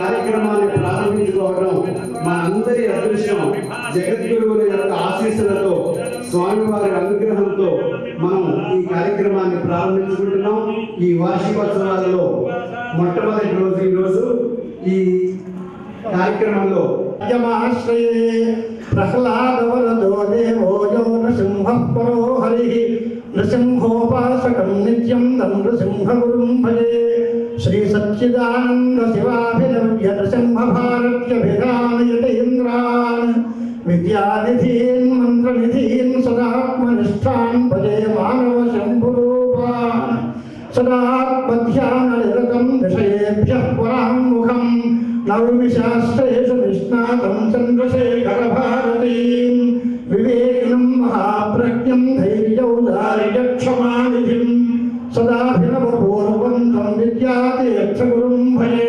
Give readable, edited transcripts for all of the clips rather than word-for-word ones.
కార్యక్రమాన్ని ప్రారంభించుకోవడం మా అందరి అదృష్టం. జగద్గురువుల యొక్క ఆశీస్సులతో, స్వామివారి అనుగ్రహంతో మనం ఈ కార్యక్రమాన్ని ప్రారంభించుకుంటున్నాం. ఈ వార్షికోత్సవాలలో మొట్టమొదటి రోజు ఈరోజు. ఈ కార్యక్రమంలో ప్రహ్లాదవరదో దేవో యో నృసింహః పరో హరిః నృసింహోపాసకం నిత్యం తం నృసింహగురుం భజే. శ్రీ సచ్చిదానంద శివాభినవ్య నృసింహ భారత్యభిధానయతేంద్రాన్ విద్యానిధీన్ మంత్రనిధీన్ సదాత్మనిష్టాన్ భజే మానవ శంభురూపాన్ సదాత్మధ్యాననిరతం విషయేభ్యః పరాముఖం నవమిశాస్త్రేషు నిష్ణాతం చంద్రశేఖర భారతీం వివేకినం మహాప్రజ్ఞం ధైర్యౌదార్యక్షమానిధిం సదాభినవపూర్వంతం విద్యాతీర్థగురుం భజే.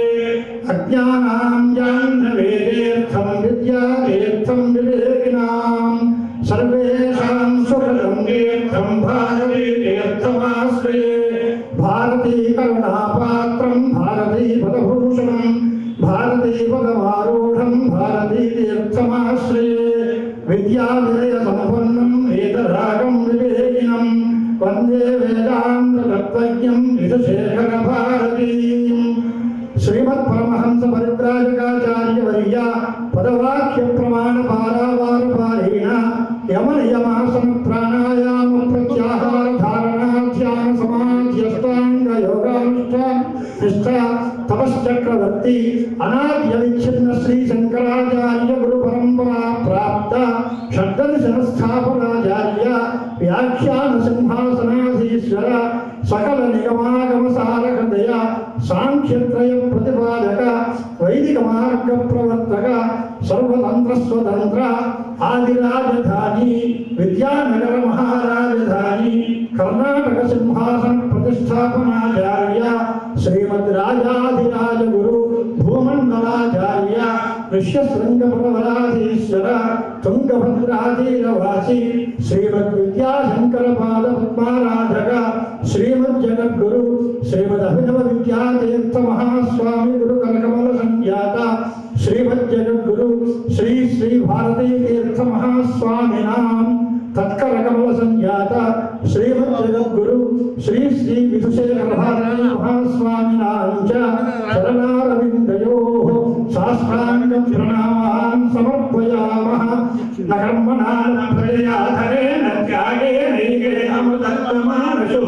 అజ్ఞానాం జాహ్నవేదేర్థం విద్యాతీర్థం వివేకినాం సర్వేషాం సుఖదం తీర్థం భారతీతీర్థమాశ్రయే. భారతీ కరుణాపాత్రం భారతీ పదభూషణం భారతీ పదమారూఢం భారతీ తీర్థమాశ్రయే. విద్యావినయ సంపన్నం వేదరాగం వివేకినం వందే వేదాంత తత్వజ్ఞం విధుశేఖర భారతీం. శ్రీమద్ పరమహంస పరివ్రాజకాచార్య వర్య పదవాక్య ప్రమాణ పారావారపారేణ యమ నియమాసన ప్రాణాయామ ప్రత్యాహార ధారణ ధ్యాన సమాధ్యష్టాంగ యోగానుష్ఠాన నిష్ఠ తపశ్చక్రవర్తి అనాద్య విచ్ఛిన్న శ్రీ శంకరాచార్య గురు పరంపరా ప్రాప్త షడ్దర్శన స్థాపనాచార్య వ్యాఖ్యాన సింహాసనాధీశ్వర సకల నిగమాగమ సార హృదయ సాంఖ్యత్రయ ప్రతిపాదక వైదిక మార్గ ప్రవర్తక సర్వతంత్ర స్వతంత్ర ఆదిరాజధాని విద్యానగర మహారాజధాని కర్ణాటక సింహాసన ప్రతిష్టాపనాచార్య శ్రీమద్ రాజాధిరాజ గురు భూమండలాచార్య ఋష్యశృంగపరవరాధీశ్వర తుంగభద్రాధీరవాసి శ్రీమద్ విద్యాశంకర పాద పద్మారాధక శ్రీమద్ జగద్గురు శ్రీమద్ అభినవ విద్యాతీర్థ మహాస్వామి గురు కనకమల సంజాత శ్రీమద్ జగద్గురు శ్రీ శ్రీ భారతీ తీర్థ మహాస్వామినాం తత్కర కమల సంజాత శ్రీమద్ జగద్గురు శ్రీ శ్రీ విధుశేఖర భారతీ మహాస్వామినాం చ చరణారవిందయోః సాష్టాంగ ప్రణామాన్ సమర్పయామః. న కర్మణా న ప్రజయా ధరేణ త్యాగేనైకే అమృతత్వమానశు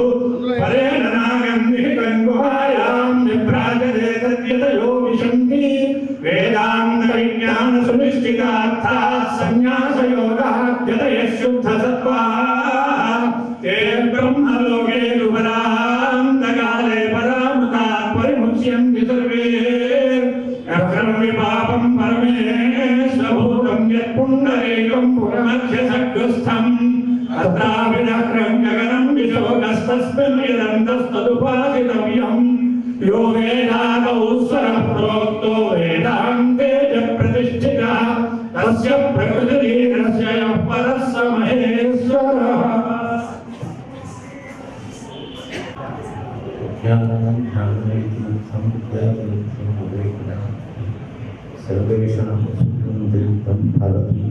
పరేణ నాగం నిహితం గుహాయాం నిభ్రాజతే తద్యతయో విశంతి వేదాంత విజ్ఞాన సునిశ్చితార్థాః సన్యాసయోగాః శుద్ధ సత్వాః తే బ్రహ్మలోకే దుపరాంతకాలే పరామృతాః పరిముచ్యంతి సర్వే. అకర్మి పాపం పరమేశ్వరభూతం యత్పుండరీకం పురమధ్యసగ్స్థం అత్రావిదక్రం గగనం విశోకస్తస్మిన్ యదంతస్తదుపాసితవ్యం. యో వేదాదౌ స్వరః ప్రోక్తో వేదాంతే చ ప్రతిష్ఠితః తస్య ప్రకృతిరస్య యః పరః స మహేశ్వరః. సర్వేషాం సుఖం భారతీ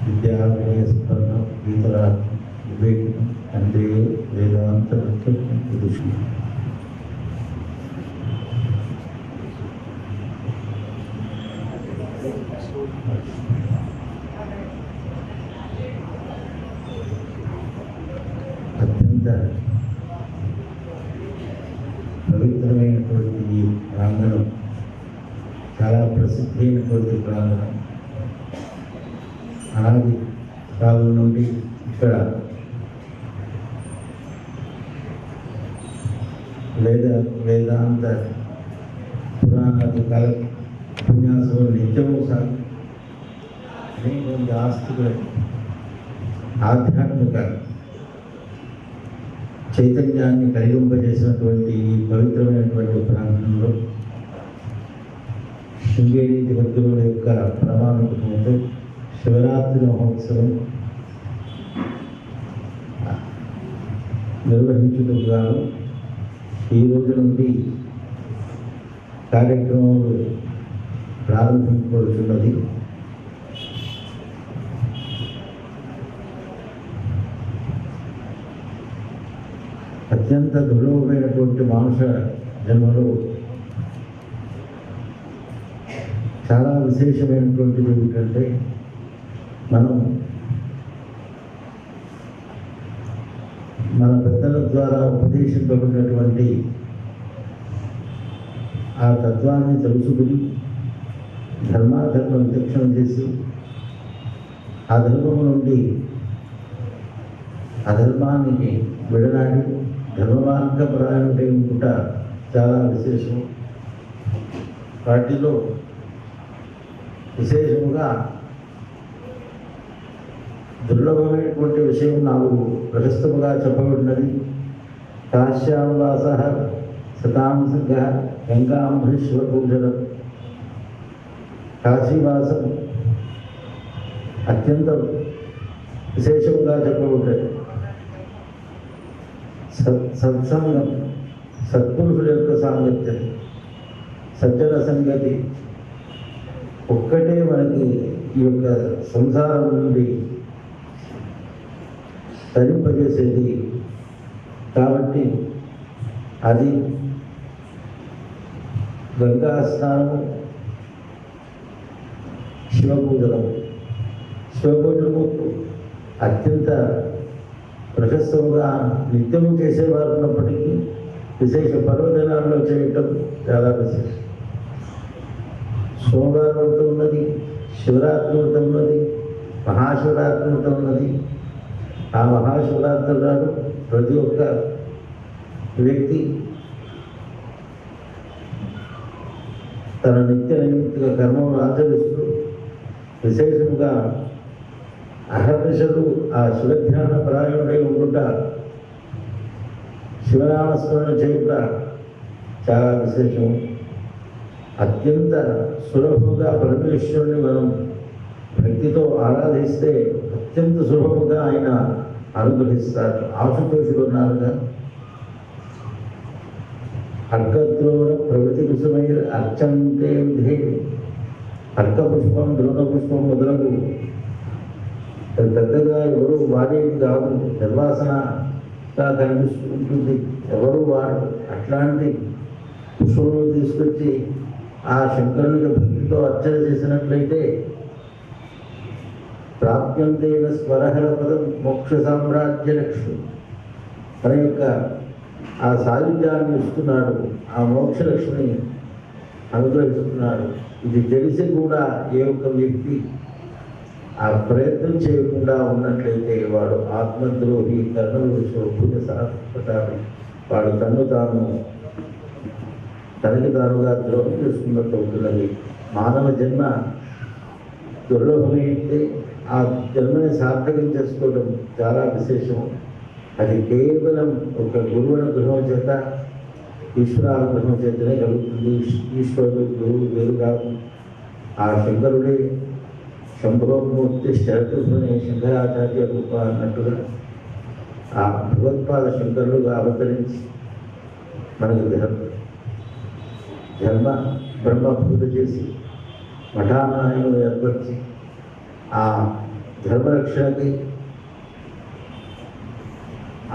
విద్యావినయస్పర్ణ గీతరాజ్ వివేకం తండ్రి వేదాంత ఋషి. అత్యంత పవిత్రమైనటువంటి ఈ ప్రాంగణం చాలా ప్రసిద్ధి అయినటువంటి ప్రాంగణం. అనాది కాలం నుండి ఇక్కడ వేదాంత పురాణాది కళ ఉపన్యాసాలు నిత్యము అనేక ఆస్తికులు ఆధ్యాత్మిక చైతన్యాన్ని కలిగింపజేసినటువంటి ఈ పవిత్రమైనటువంటి ప్రాంతంలో శృంగేరి జగద్గురువుల యొక్క ప్రమాణికతో శివరాత్రి మహోత్సవం నిర్వహించుటకు గాను ఈ రోజు నుండి కార్యక్రమాలు ప్రారంభించబడుతున్నది. అత్యంత దుర్లభమైనటువంటి మానుష జన్మలో చాలా విశేషమైనటువంటిది ఏమిటంటే, మనం మన పెద్దల ద్వారా ఉపదేశించబడినటువంటి ఆ తత్వాన్ని తెలుసుకుని ధర్మాధర్మ విచక్షణ చేసి ఆ ధర్మం నుండి అధర్మానికి విడనాడి ధర్మమార్గపరాయణుడై ఉంట చాలా విశేషం. వాటిలో విశేషముగా దుర్లభమైనటువంటి విషయం 4 ప్రశస్తముగా చెప్పబడినది. కాశ్యావాస శతాంశ గంగాంబరీశ్వరభూషణం. కాశీవాసం అత్యంత విశేషముగా చెప్పబడ్డది. సత్సంగం, సత్పురుషుల యొక్క సాంగత్యం, సజ్జన సంగతి ఒక్కటే మనకి ఈ యొక్క సంసారం నుండి తరింపజేసేది. కాబట్టి అది గంగా స్నానము, శివపూజనము. శివపూజనము అత్యంత ప్రశస్తముగా నిత్యము చేసేవారు ఉన్నప్పటికీ విశేష పర్వదినాల్లో చేయటం చాలా విశేషం. సోమవారం వ్రతం ఉన్నది, శివరాత్రి వ్రతం ఉన్నది, మహాశివరాత్రి వ్రతం ఉన్నది. ఆ మహాశివరాత్రి నాడు ప్రతి ఒక్క వ్యక్తి తన నిత్య నైమిత్తిక కర్మను ఆచరిస్తూ విశేషంగా అహర్నిశలు ఆ శివధ్యాన పరాయణుడై ఉండుట, శివనామస్మరణ చేయుట చాలా విశేషం. అత్యంత సులభంగా పరమేశ్వరుని మనం భక్తితో ఆరాధిస్తే అత్యంత సులభంగా ఆయన అనుగ్రహిస్తారు. ఆశుతోషులు ఉన్నారుగా, అర్కద్రోణ ప్రవృతి కుసుమై అర్చంతే విధే. అర్క పుష్పం, ద్రోణ పుష్పం మొదలగు పెద్దగా ఎవరు వాడేది కాదు, నిర్వాసనగా కనిపిస్తూ ఉంటుంది. ఎవరు వాడు అట్లాంటి పుష్పములు తీసుకొచ్చి ఆ శంకరునికి భక్తితో అర్చన చేసినట్లయితే ప్రాప్యంతైన స్వరహర పదం మోక్ష సామ్రాజ్య లక్ష్మి తన యొక్క ఆ సాయుధ్యాన్ని ఇస్తున్నాడు, ఆ మోక్ష లక్ష్మిని అనుగ్రహిస్తున్నాడు. ఇది తెలిసి కూడా ఏ ఒక్క వ్యక్తి ఆ ప్రయత్నం చేయకుండా ఉన్నట్లయితే వాడు ఆత్మద్రోహి, కర్ణవిషో భూత సాత్పటాన్ని వాడు తనకి తానుగా ద్రోహం చేసుకున్నట్టు అవుతున్నది. మానవ జన్మ దుర్లభమైతే ఆ జన్మని సార్థకం చేసుకోవడం చాలా విశేషం. అది కేవలం ఒక గురువునుగ్రహం చేత, ఈశ్వరానుగ్రహం చేతనే కలుగుతుంది. ఈశ్వరుడు గురువు వేరు కాదు. ఆ శంకరుడే శంభోమూర్తి శరతుని శంకరాచార్య రూప అన్నట్టుగా ఆ భగవత్పాద శంకరులుగా అవతరించి మనకు ధర్మ బ్రహ్మభూత చేసి మఠానాయను ఏర్పరిచి ఆ ధర్మరక్షణకి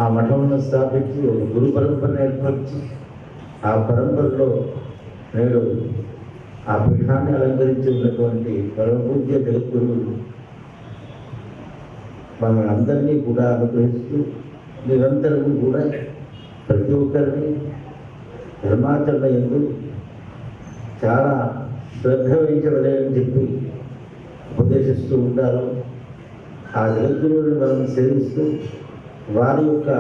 ఆ మఠంను స్థాపించి ఒక గురు పరంపరను ఏర్పరిచి ఆ పరంపరలో నేడు ఆ పీఠాన్ని అలంకరించి ఉన్నటువంటి పరమపూజ్య జగద్గురువులు మనందరినీ కూడా అనుగ్రహిస్తూ నిరంతరం కూడా ప్రతి ఒక్కరిని ధర్మాచరణ యందు చాలా శ్రద్ధ వహించవలేని చెప్పి ఉపదేశిస్తూ ఉంటారు. ఆ జగద్గురువుని మనం సేవిస్తూ వారి యొక్క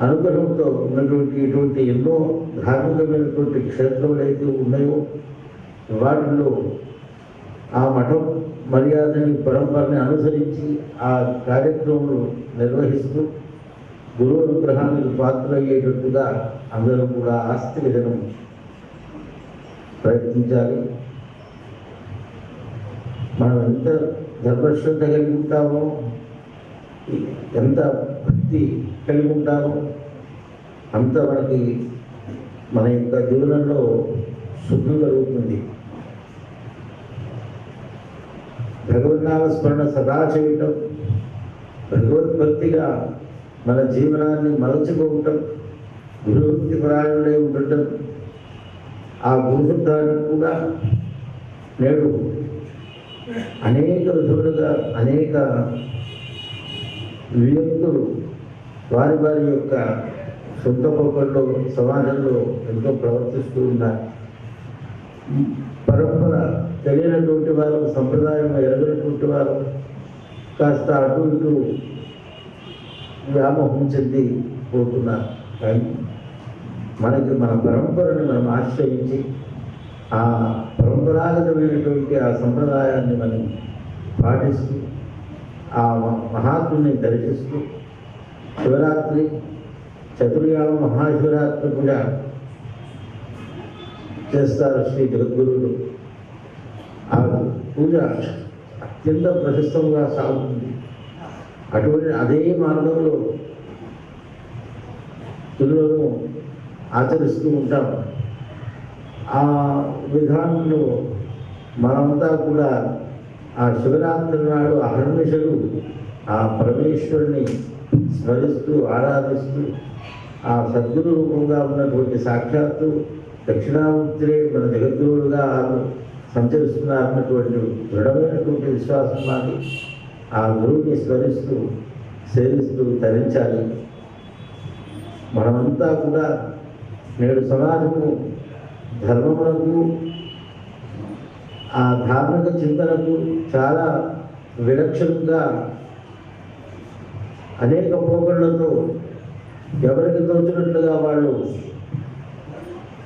అనుగ్రహంతో ఉన్నటువంటి ఇటువంటి ఎన్నో ధార్మికమైనటువంటి క్షేత్రములు అయితే ఉన్నాయో వాటిల్లో ఆ మఠం మర్యాదని పరంపరని అనుసరించి ఆ కార్యక్రమాలు నిర్వహిస్తూ గురువు అనుగ్రహానికి పాత్రయ్యేటట్టుగా అందరూ కూడా ఆస్తిక జనం ప్రయత్నించాలి. మనం ఎంత ధర్మశ్రద్ధ కలిగి ఉంటామో, ఎంత భక్తి కలిగి ఉంటామో అంత మనకి మన యొక్క జీవనంలో శుద్ధి కలుగుతుంది. భగవన్నామ స్మరణ సదా చేయటం, భగవద్భక్తిగా మన జీవనాన్ని మలచుకోవటం, గురువృత్తి పరాయణులై ఉండటం, ఆ గురుశబ్దానికి కూడా నేడు అనేక విధములుగా అనేక వ్యక్తులు వారి వారి యొక్క సొంత పోకల్లో సమాజంలో ఎంతో ప్రవర్తిస్తూ ఉన్నారు. పరంపర తెలియనటువంటి వారు, సంప్రదాయం ఎరగనటువంటి వారు కాస్త అటు ఇటు వ్యామోహం చెంది పోతున్నారు. కానీ మనకి మన పరంపరని మనం ఆశ్రయించి ఆ పరంపరాగతమైనటువంటి ఆ సంప్రదాయాన్ని మనం పాటిస్తూ ఆ మహాత్ముని దర్శిస్తూ శివరాత్రి, చతుర్యామ మహాశివరాత్రి కూడా చేస్తారు శ్రీ జగద్గురువులు. ఆ పూజ అత్యంత ప్రశస్తంగా సాగుతుంది. అటువంటి అదే మార్గంలో పిల్లలను ఆచరిస్తూ ఉంటాం. ఆ విధానంలో మనమంతా కూడా ఆ శివరాత్రి నాడు అహర్నిశలు ఆ పరమేశ్వరుని స్మరిస్తూ ఆరాధిస్తూ ఆ సద్గురు రూపంగా ఉన్నటువంటి సాక్షాత్తు దక్షిణామూర్తిరే మన జగద్గురువులుగా సంచరిస్తున్నారన్నటువంటి దృఢమైనటువంటి విశ్వాసం మాది. ఆ గురువుని స్మరిస్తూ సేవిస్తూ తరించాలి. మనమంతా కూడా నేడు సమాజము ధర్మములకు ఆ ధార్మిక చింతనకు చాలా విలక్షణంగా అనేక పోకళ్లతో ఎవరికి తోచినట్లుగా వాళ్ళు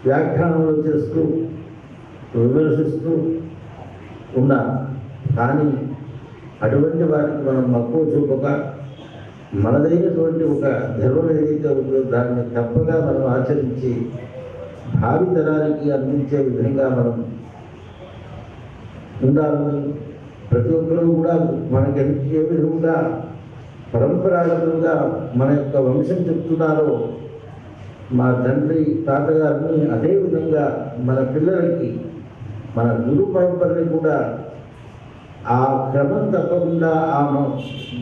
వ్యాఖ్యానాలు చేస్తూ విమర్శిస్తూ ఉన్నారు. కానీ అటువంటి వాటికి మనం మక్కువ చూపక మనదైనటువంటి ఒక ధర్మం ఏదైతే ఉందో దాన్ని తప్పగా మనం ఆచరించి భావితరానికి అందించే విధంగా మనం ఉండాలని ప్రతి ఒక్కరూ కూడా మనకి ఏ విధంగా పరంపరాగతంగా మన యొక్క వంశం చెప్తున్నారో మా తండ్రి తాతగారిని అదేవిధంగా మన పిల్లలకి మన గురు పరంపరని కూడా ఆ క్రమం తప్పకుండా ఆ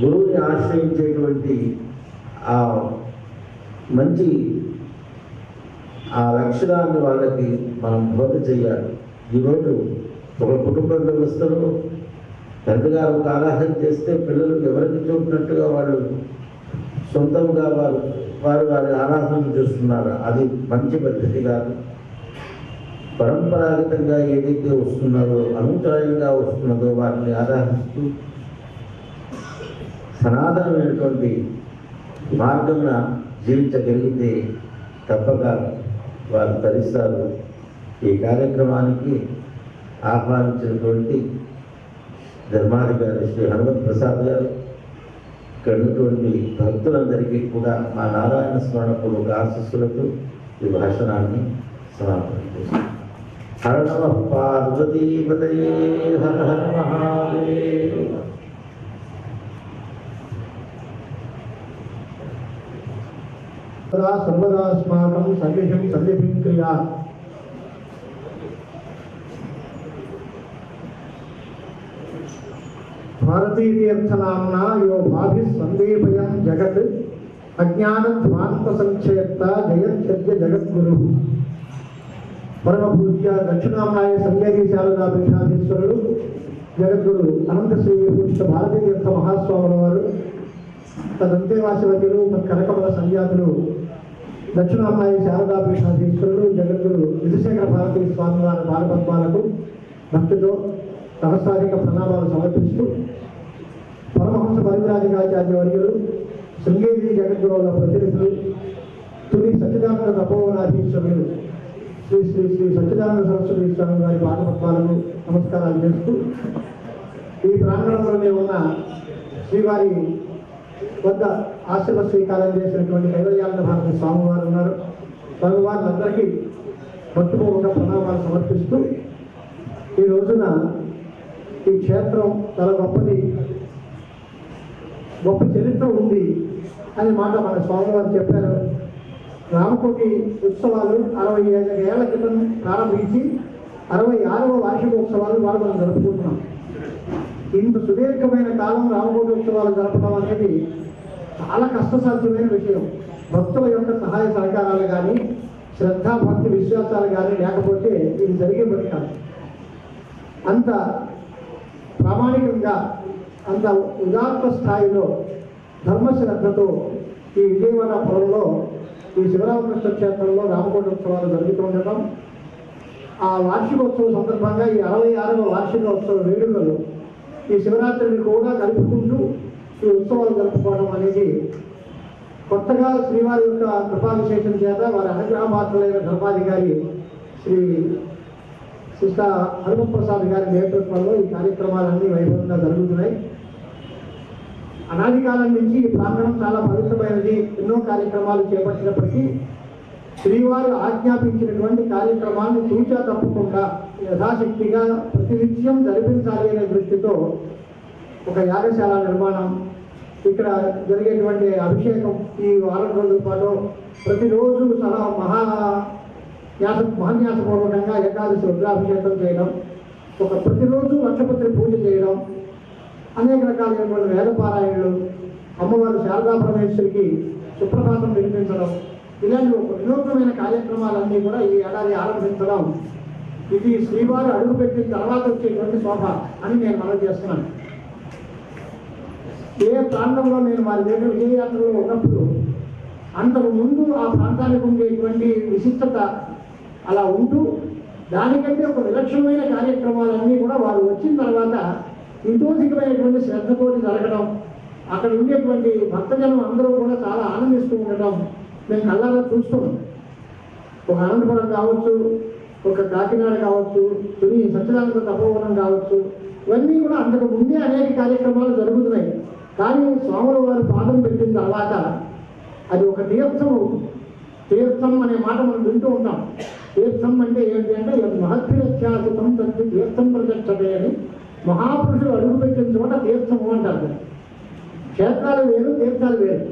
గురువుని ఆశ్రయించేటువంటి ఆ మంచి ఆ లక్షణాన్ని వాళ్ళకి మనం బోధ చేయాలి. ఈరోజు ఒక కుటుంబ వ్యవస్థలో తండ్రి గారు ఒక ఆరాధన చేస్తే పిల్లలు ఎవరికి చూపినట్టుగా వాళ్ళు సొంతంగా వారి ఆరాధన చేస్తున్నారు. అది మంచి పద్ధతి కాదు. పరంపరాగతంగా ఏదైతే వస్తున్నదో, అనుచాయంగా వస్తున్నదో వాటిని ఆరాధిస్తూ సనాతనమైనటువంటి మార్గంన జీవించగలిగితే తప్పక వారు తరిస్తారు. ఈ కార్యక్రమానికి ఆహ్వానించినటువంటి ధర్మాధికారి శ్రీ హనుమత్ ప్రసాద్ గారు, ఇక్కడ ఉన్నటువంటి భక్తులందరికీ కూడా మా నారాయణ స్మరణ పూర్వక ఆశీస్సులతో ఈ భాషణాన్ని సమాపనం చేస్తాం. హర నమః పార్వతీపతయే హర హర మహాదేవ. సర్వదా స్మాకం సన్నిధిం సన్నిధిం క్రియా భారతీతీర్థనామ్నా యో భాభి సందీపయం జగత్ అజ్ఞానధ్వాంత సంక్షేప్త జయత్యజ్ఞ జగద్గురు. పరమ పూజ్య దక్షిణామ్నాయ సంగేరి శారదా పీఠాధీశ్వరుడు జగద్గురు అనంత శ్రీ విభూషిత భారతీతీర్థ మహాస్వాముల వారు, తదంతేవాసివతులు కనకమల సంజాతులు దక్షిణామ్నాయ శారదా పీఠాధీశ్వరుడు జగద్గురు విధుశేఖర భారతీ స్వామి వారి బాలపద్మాలకు భక్తితో సహస్రాధిక ప్రణామాలు సమర్పిస్తూ పరమహంస పరివిరాజకాచార్య వర్యులు శృంగేరి జగద్గురువుల ప్రతినిధులు తుని సచ్చిదానంద తపోవనాధీశ్వరులు శ్రీ శ్రీ శ్రీ సచ్చిదానంద సరస్వతి స్వామి వారి పాదపద్మాలకు నమస్కారాలు చేస్తూ ఈ ప్రాంగణంలోనే ఉన్న శ్రీవారి వద్ద ఆశ్రమ స్వీకారం చేసినటువంటి కైవల్యానంద భారతి స్వామివారు ఉన్నారు. వారందరికీ భక్తిపూర్వక ప్రణామాలు సమర్పిస్తూ ఈ రోజున ఈ క్షేత్రం చాలా గొప్పది, గొప్ప చరిత్ర ఉంది అనే మాట మన స్వామివారు చెప్పారు. రామకోటి ఉత్సవాలు 65 ఏళ్ల క్రితం ప్రారంభించి 66వ వార్షికోత్సవాలు వాళ్ళు మనం జరుపుకుంటున్నాం. ఇంత సుదీర్ఘమైన కాలం రామకోటి ఉత్సవాలు జరపడం అనేది చాలా కష్టసాధ్యమైన విషయం. భక్తుల యొక్క సహాయ సహకారాలు కానీ శ్రద్ధ భక్తి విశ్వాసాలు కానీ లేకపోతే ఇది జరిగే పని కాదు. అంత ప్రామాణికంగా అంత ఉదాత్త స్థాయిలో ధర్మశ్రద్ధతో ఈ విజయవాడ పొలంలో ఈ శివరామకృష్ణ క్షేత్రంలో రామకోటి ఉత్సవాలు జరుగుతూ ఉండటం, ఆ వార్షికోత్సవం సందర్భంగా ఈ 66వ వార్షికోత్సవ వేడుకలు ఈ శివరాత్రిని కూడా కలుపుకుంటూ ఈ ఉత్సవాలు జరుపుకోవడం అనేది కొత్తగా శ్రీవారి యొక్క కృపా విశేషం చేత వారి అనుగ్రహ పాత్రులైన ధర్మాధికారి శ్రీ సిస్ట హనుమత్ ప్రసాద్ గారి నేతృత్వంలో ఈ కార్యక్రమాలన్నీ వైభవంగా జరుగుతున్నాయి. అనాది కాలం నుంచి ఈ ప్రాంగణం చాలా పవిత్రమైనది. ఎన్నో కార్యక్రమాలు చేపట్టినప్పటికీ శ్రీవారు ఆజ్ఞాపించినటువంటి కార్యక్రమాన్ని తూచా తప్పకుండా యథాశక్తిగా ప్రతినిత్యం జరిపించాలి అనే దృష్టితో ఒక యాగశాల నిర్మాణం, ఇక్కడ జరిగేటువంటి అభిషేకం ఈ వారం రోజుల పాటు ప్రతిరోజు చాలా మహాన్యాసపూర్వకంగా ఏకాదశి రుద్రాభిషేకం చేయడం, ఒక ప్రతిరోజు లక్షపత్రి పూజ చేయడం, అనేక రకాలైనటువంటి వేదపారాయణలు, అమ్మవారు శారదా పరమేశ్వరికి సుప్రభాతం వినిపించడం, ఇలాంటి ఒక వినూత్నమైన కార్యక్రమాలన్నీ కూడా ఈ ఏడాది ఆరంభించడం ఇది శ్రీవారు అడుగుపెట్టిన తర్వాత వచ్చేటువంటి శోభ అని నేను మనం చేస్తున్నాను. ఏ ప్రాంతంలో నేను వారి దగ్గర విజయయాత్రలో ఉన్నప్పుడు అంతకు ముందు ఆ ప్రాంతానికి ఉండేటువంటి విశిష్టత అలా ఉంటూ దానికంటే ఒక విలక్షణమైన కార్యక్రమాలన్నీ కూడా వారు వచ్చిన తర్వాత ఇంతోధికమైనటువంటి శ్రద్ధతోటి జరగడం, అక్కడ ఉండేటువంటి భక్తజనం అందరూ కూడా చాలా ఆనందిస్తూ ఉండటం మేము కళ్ళారా చూస్తున్నాం. ఒక అనంతపురం కావచ్చు, ఒక కాకినాడ కావచ్చు, తుని సత్యనారాయణ తపోవనం కావచ్చు, ఇవన్నీ కూడా అంతకు ముందే అనేక కార్యక్రమాలు జరుగుతున్నాయి. కానీ స్వాముల వారు పాదం పెట్టిన తర్వాత అది ఒక తీర్థం అవుతుంది. తీర్థం అనే మాట మనం వింటూ ఉంటాం. తీర్థం అంటే ఏంటి అంటే మహద్భిరత్యాసితం తద్ది తీర్థం ప్రదక్షతే అని మహాపురుషులు అడుగుపెట్టిన చోట తీర్థము అంటారు. క్షేత్రాలు వేరు, తీర్థాలు వేరు.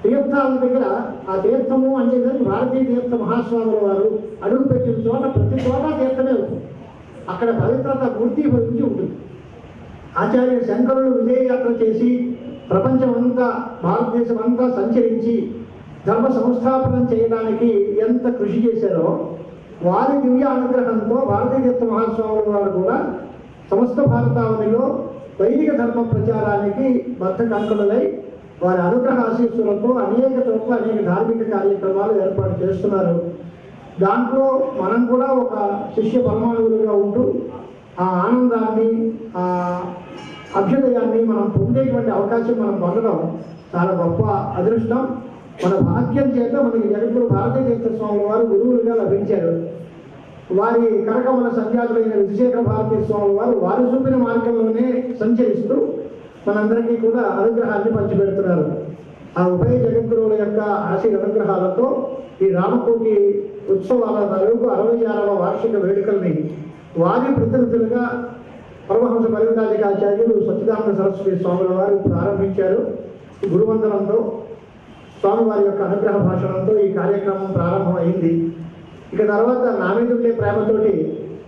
తీర్థాల దగ్గర ఆ తీర్థము అంటే భారతీయ తీర్థ మహాస్వాముల వారు అడుగుపెట్టిన చోట ప్రతి చోట తీర్థమే అవుతుంది. అక్కడ పవిత్రత మూర్తీభవించి ఉంటుంది. ఆచార్య శంకరులు విజయయాత్ర చేసి ప్రపంచం అంతా భారతదేశం అంతా సంచరించి ధర్మ సంస్థాపనం చేయడానికి ఎంత కృషి చేశారో వారి దివ్య అనుగ్రహంతో భారతీయ తీర్థ మహాస్వాముల వారు కూడా సమస్త భారతావనిలో వైదిక ధర్మ ప్రచారానికి బద్ధ కంకణులై వారి అనుగ్రహ ఆశీస్సులతో అనేక చోట్ల అనేక ధార్మిక కార్యక్రమాలు ఏర్పాటు చేస్తున్నారు. దాంట్లో మనం కూడా ఒక శిష్య పరమాణువులుగా ఉంటూ ఆ ఆనందాన్ని, ఆ అభ్యుదయాన్ని మనం పొందేటువంటి అవకాశం మనం పొందడం చాలా గొప్ప అదృష్టం. మన భాగ్యం చేత మనకి జగద్గురు భారతీయ తీర్థ స్వాముల వారు గురువులుగా లభించారు. వారి కరకమల సంజాతులైన విజయశేఖర భారతీయ స్వాముల వారు వారి చూపిన మార్గంలోనే సంచరిస్తూ మనందరికీ కూడా అనుగ్రహాన్ని పంచిపెడుతున్నారు. ఆ ఉభయ జగద్గురువుల యొక్క ఆశీర్ అనుగ్రహాలతో ఈ రామకోటి ఉత్సవాల తాలూకు 66వ వార్షిక వేడుకల్ని వారి ప్రతినిధులుగా పరమహంస పరివిరాజకాచార్యులు సచ్చిదానంద సరస్వతి స్వాముల వారు ప్రారంభించారు. గురువందనంతో స్వామివారి యొక్క అనుగ్రహ భాషణంతో ఈ కార్యక్రమం ప్రారంభమైంది. ఇక తర్వాత నా మీద ఉండే ప్రేమతోటి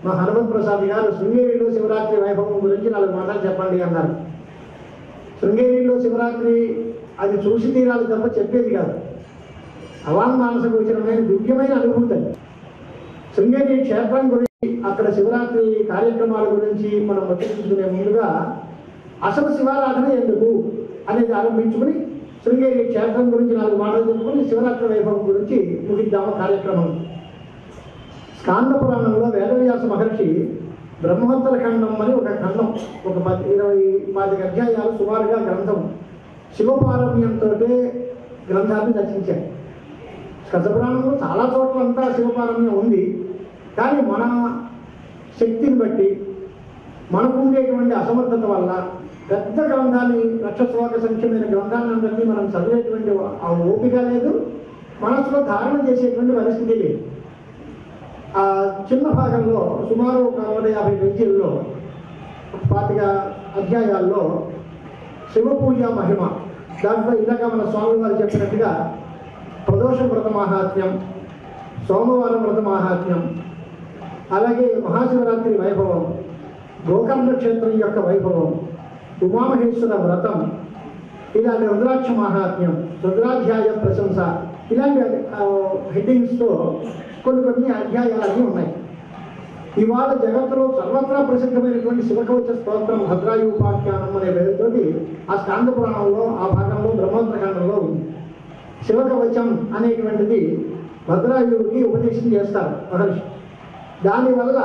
మా హనుమత్ ప్రసాద్ గారు శృంగేరిలో శివరాత్రి వైభవం గురించి 4 మాటలు చెప్పండి అన్నారు. శృంగేరిలో శివరాత్రి అది చూసి తీరాలి తప్ప చెప్పేది కాదు. అవాంగ్మానస గోచరమైన దివ్యమైన అనుభూతి. శృంగేరి క్షేత్రం గురించి, అక్కడ శివరాత్రి కార్యక్రమాల గురించి మనం వర్తించుకునే ముందుగా అసలు శివారాధన ఎందుకు అనేది ఆరంభించుకుని శృంగేరి క్షేత్రం గురించి 4 మాటలు చెప్పుకుని శివరాత్రి వైభవం గురించి ముగిద్దాము కార్యక్రమం. స్కాంద పురాణంలో వేదవ్యాస మహర్షి బ్రహ్మోత్తర ఖండం అని ఒక ఖండం, ఒక 20-25 అధ్యాయాలు సుమారుగా గ్రంథం శివపారమ్యంతో గ్రంథాన్ని రచించారు. స్కందపురాణంలో చాలా చోట్లంతా శివపారమ్యం ఉంది. కానీ మన శక్తిని బట్టి, మనకు ఉండేటువంటి అసమర్థత వల్ల పెద్ద గ్రంథాన్ని, 1,00,000 శ్లోక సంఖ్యమైన గ్రంథాన్ని అందరినీ మనం చదివేటువంటి ఆ ఓపిక లేదు, మనసులో ధారణ చేసేటువంటి పరిస్థితి లేదు. ఆ చిన్న భాగంలో సుమారు ఒక 150 పేజీల్లో 25 అధ్యాయాల్లో శివ పూజ మహిమ, దాంట్లో ఇందాక మన స్వామి వారు చెప్పినట్టుగా ప్రదోష వ్రత మహాత్మ్యం, సోమవారం వ్రత మహాత్మ్యం, అలాగే మహాశివరాత్రి వైభవం, గోకర్ణ క్షేత్రం యొక్క వైభవం, ఉమామహేశ్వర వ్రతం, ఇలాంటి రుద్రాక్ష మహాత్మ్యం, రుద్రాధ్యాయ ప్రశంస, ఇలాంటి హెడ్డింగ్స్తో కొన్ని అధ్యాయాలన్నీ ఉన్నాయి. ఇవాళ జగత్తులో సర్వత్రా ప్రసిద్ధమైనటువంటి శివకవచ స్తోత్రం భద్రాయు ఉపాఖ్యానం అనే పేరుతోటి ఆ స్కాంద పురాణంలో ఆ భాగంలో బ్రహ్మోత్తరకాండంలో ఉంది. శివకవచం అనేటువంటిది భద్రాయువుకి ఉపదేశం చేస్తారు మహర్షి. దానివల్ల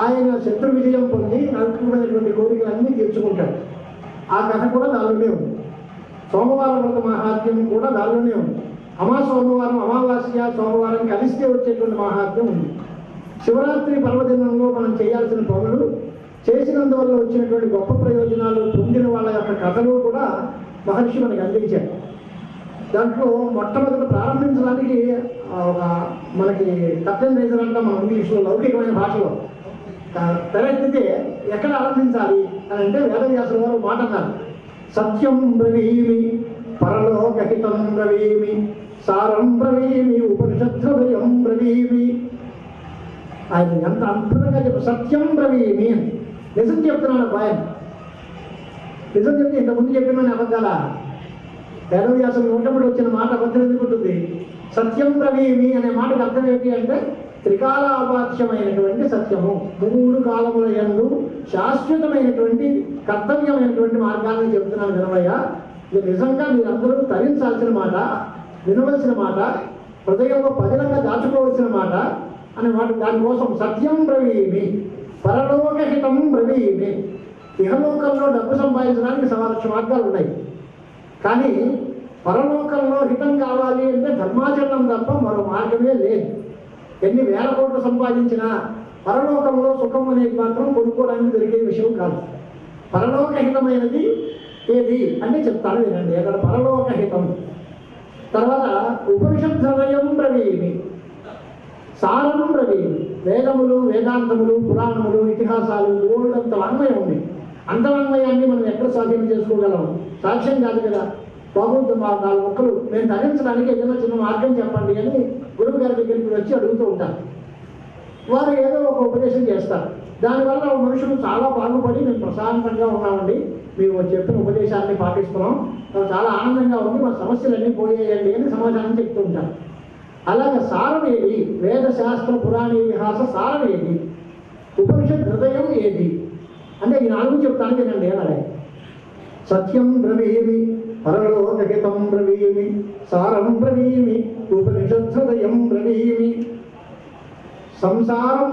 ఆయన శత్రు విజయం పొంది అనుకున్నటువంటి కోరికలన్నీ తీర్చుకుంటాడు. ఆ కథ కూడా దానిలోనే ఉంది. సోమవారం వ్రత మహాత్మ్యం కూడా దానిలోనే ఉంది. సోమవారం అమావాస్య సోమవారం కలిస్తే వచ్చేటువంటి మహాత్మ్యం ఉంది. శివరాత్రి పర్వదినంలో మనం చేయాల్సిన పనులు, చేసినందువల్ల వచ్చినటువంటి గొప్ప ప్రయోజనాలు, పొందిన వాళ్ళ యొక్క కథలు కూడా మహర్షి మనకి అందించారు. దాంట్లో మొట్టమొదటి ప్రారంభించడానికి మనకి కర్టెన్ రైజర్ అంటాం మన ఇంగ్లీష్లో, లౌకికమైన భాషలో తెరెత్తితే ఎక్కడ ఆరంభించాలి అని అంటే వేదవ్యాసుల వారు మాట అన్నారు. సత్యం బ్రవీమి పరలోకహితం బ్రవీమి సారం బ్రవీమి ఉపనిషద్భయం బ్రవీమి. ఆయన ఎంత అద్భుతంగా చెప్పారు. సత్యం బ్రవీమి అని నిజం చెప్తున్నాడు ఆయన. నిజం చెప్తే ఇంతకుముందు చెప్పిన అబద్ధాల వేదవ్యాసులు నోటముడు వచ్చిన మాట అబద్ధం ఎందుకుంటుంది? సత్యం బ్రవీమి అనే మాటకు అర్థం ఏంటి అంటే త్రికాలాపాత్యమైనటువంటి సత్యము, 3 కాలముల యందు శాశ్వతమైనటువంటి కర్తవ్యమైనటువంటి మార్గాన్ని చెప్తున్నాను వినవయ్య. ఇది నిజంగా మీరందరూ తరించాల్సిన మాట, వినవలసిన మాట, హృదయంలో పదిలంగా దాచుకోవలసిన మాట అనే మాట. దానికోసం సత్యం బ్రవీమి పరలోకహితం బ్రవీమి. ఇహలోకంలో డబ్బు సంపాదించడానికి 1,000,000 మార్గాలు ఉన్నాయి. కానీ పరలోకంలో హితం కావాలి అంటే ధర్మాచరణం తప్ప మరో మార్గమే లేదు. ఎన్ని వేల కోట్లు సంపాదించినా పరలోకంలో సుఖం అనేది మాత్రం కొనుక్కోవడానికి దొరికే విషయం కాదు. పరలోకహితమైనది ఏది అంటే చెప్తాను వినండి. అక్కడ పరలోకహితం. తర్వాత ఉపనిషద్భయం బ్రవీమి సారం బ్రవీమి. వేదములు, వేదాంతములు, పురాణములు, ఇతిహాసాలు ఓల్డంత వాంగ్మయం ఉంది. అంతవాంగ్మయాన్ని మనం ఎక్కడ స్వాధీనం చేసుకోగలం? సాక్ష్యం కాదు కదా. బాబు 4 మొక్కలు నేను ధరించడానికి ఏదైనా చిన్న మార్గం చెప్పండి అని గురువు గారి దగ్గరికి వచ్చి అడుగుతూ ఉంటారు. వారు ఏదో ఒక ఉపదేశం చేస్తారు. దానివల్ల మనుషులు చాలా బాగుపడి మేము ప్రశాంతంగా ఉన్నామండి, మేము చెప్పిన ఉపదేశాన్ని పాటిస్తున్నాం, మాకు చాలా ఆనందంగా ఉంది, మా సమస్యలన్నీ పోయేయండి అని సమాధానం చెప్తూ ఉంటారు. అలాగే సారం ఏది? వేద శాస్త్ర పురాణ ఇతిహాస సారం ఏది? ఉపనిషత్ హృదయం ఏది అంటే ఈ 4 చెప్తాను వినండి అన్నాడు. సత్యం బ్రవీమి పరలోకహితం బ్రవీమి సారం బ్రవీమి ఉపనిషద్హృదయం బ్రవీమి. సంసారం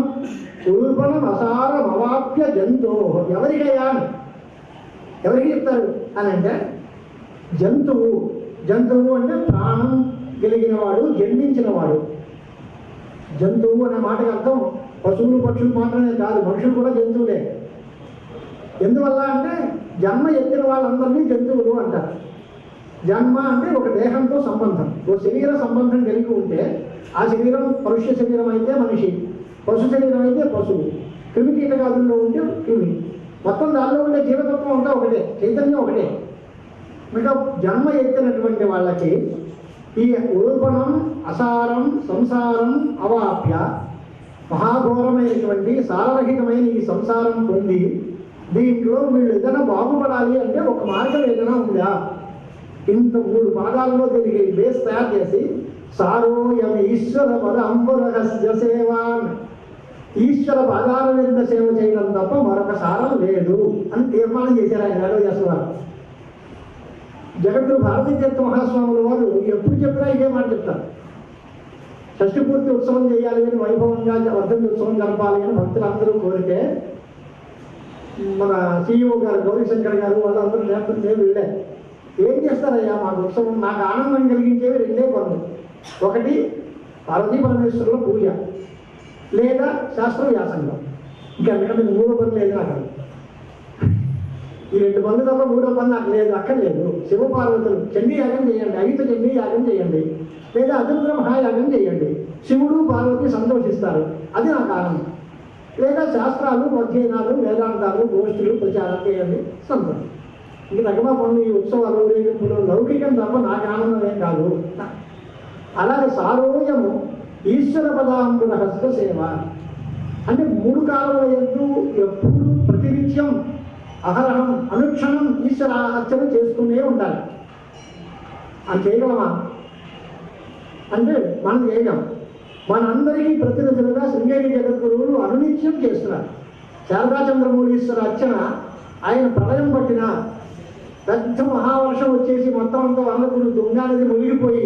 ఉల్బణం అసారం అవాప్య జంతో. ఎవరికయ్యా? ఎవరికి చెప్తారు అని అంటే జంతువు. జంతువు అంటే ప్రాణం కలిగిన వాడు, జన్మించినవాడు. జంతువు అనే మాటకు అర్థం పశువులు పక్షులు మాత్రమే కాదు, మనుషులు కూడా జంతువులే. ఎందువల్ల అంటే జన్మ ఎత్తిన వాళ్ళందరినీ జంతువులు అంటారు. జన్మ అంటే ఒక దేహంతో సంబంధం, ఒక శరీర సంబంధం కలిగి ఉంటే ఆ శరీరం మనుష్య శరీరం అయితే మనిషి, పశు శరీరం అయితే పశువు, క్రిమి కీటకాదుల్లో ఉంటే క్రిమి, మొత్తం దానిలో ఉండే జీవతత్వం అంతా ఒకటే, చైతన్యం ఒకటే. ఇంకా జన్మ ఎత్తినటువంటి వాళ్ళకి ఈ ఉల్బణం అసారం సంసారం అవాప్య మహాఘోరమైనటువంటి సారరహితమైన ఈ సంసారం పొంది దీంట్లో వీళ్ళు ఏదైనా బాగుపడాలి అంటే ఒక మార్గం ఏదైనా ఉందా? ఇంత 3 పాదాల్లో దీనికి బేస్ తయారు చేసి సారోయం ఈశ్వర పద అంబురహస్య సేవాన్, ఈశ్వర పదాల మీద సేవ చేయడం తప్ప మరొక సారం లేదు అని తీర్మానం చేశారు ఆయన వేదవ్యాసుల. జగద్గురు భారతీ తీర్థ మహాస్వాముల వారు ఎప్పుడు చెప్పినా ఇదే మాట చెప్తారు. షష్ఠి పూర్తి ఉత్సవం చేయాలి అని, వైభవంగా వర్ధంతి ఉత్సవం జరపాలి అని భక్తులందరూ కోరితే మన CEO గారు గౌరీశంకర్ గారు వాళ్ళందరూ నేర్పుతుంటే వీళ్ళే ఏం చేస్తారయ్యా మాకు ఉత్సవం, నాకు ఆనందం కలిగించేవి 2 పనులు. ఒకటి పార్వతీ పరమేశ్వరుల పూజ, లేదా శాస్త్ర వ్యాసంగం. ఇంకా ఎందుకంటే 3వ పని లేదు నాకు. ఈ 2 పనులు తప్ప 3వ పని నాకు లేదు, అక్కర్లేదు. శివపార్వతులు చండీ యాగం చేయండి, అయుత చండీ యాగం చేయండి, లేదా అదుర్గ్ర మహాయాగం చేయండి. శివుడు పార్వతి సంతోషిస్తారు, అది నాకు ఆనందం. లేదా శాస్త్రాలు, అధ్యయనాలు, వేదాంతాలు, గోష్ఠులు ప్రచారం చేయండి, సంతోషం. ఇంక తగ్గమా పనులు, ఈ ఉత్సవాలు, రేగింపులు లౌకికం తప్ప నాకు ఆనందం ఏం కాదు. అలాగే సారోయము ఈశ్వర పదాంబుల హస్త సేవ అంటే 3 కాలాల యందు ఎప్పుడు ప్రతినిత్యం అహరహం అనుక్షణం ఈశ్వర అర్చన చేస్తూనే ఉండాలి. అది చేయగలమా అంటే మనం చేయగలం. మనందరికీ ప్రతినిధులుగా శృంగేరి జగద్గురువులు అనునిత్యం చేస్తున్నారు. శారదాచంద్రమౌళీశ్వర అర్చన ఆయన ప్రళయం పట్టిన పెద్ద మహావర్షం వచ్చేసి మొత్తం అంతా వరదకులు దుంగానది మునిగిపోయి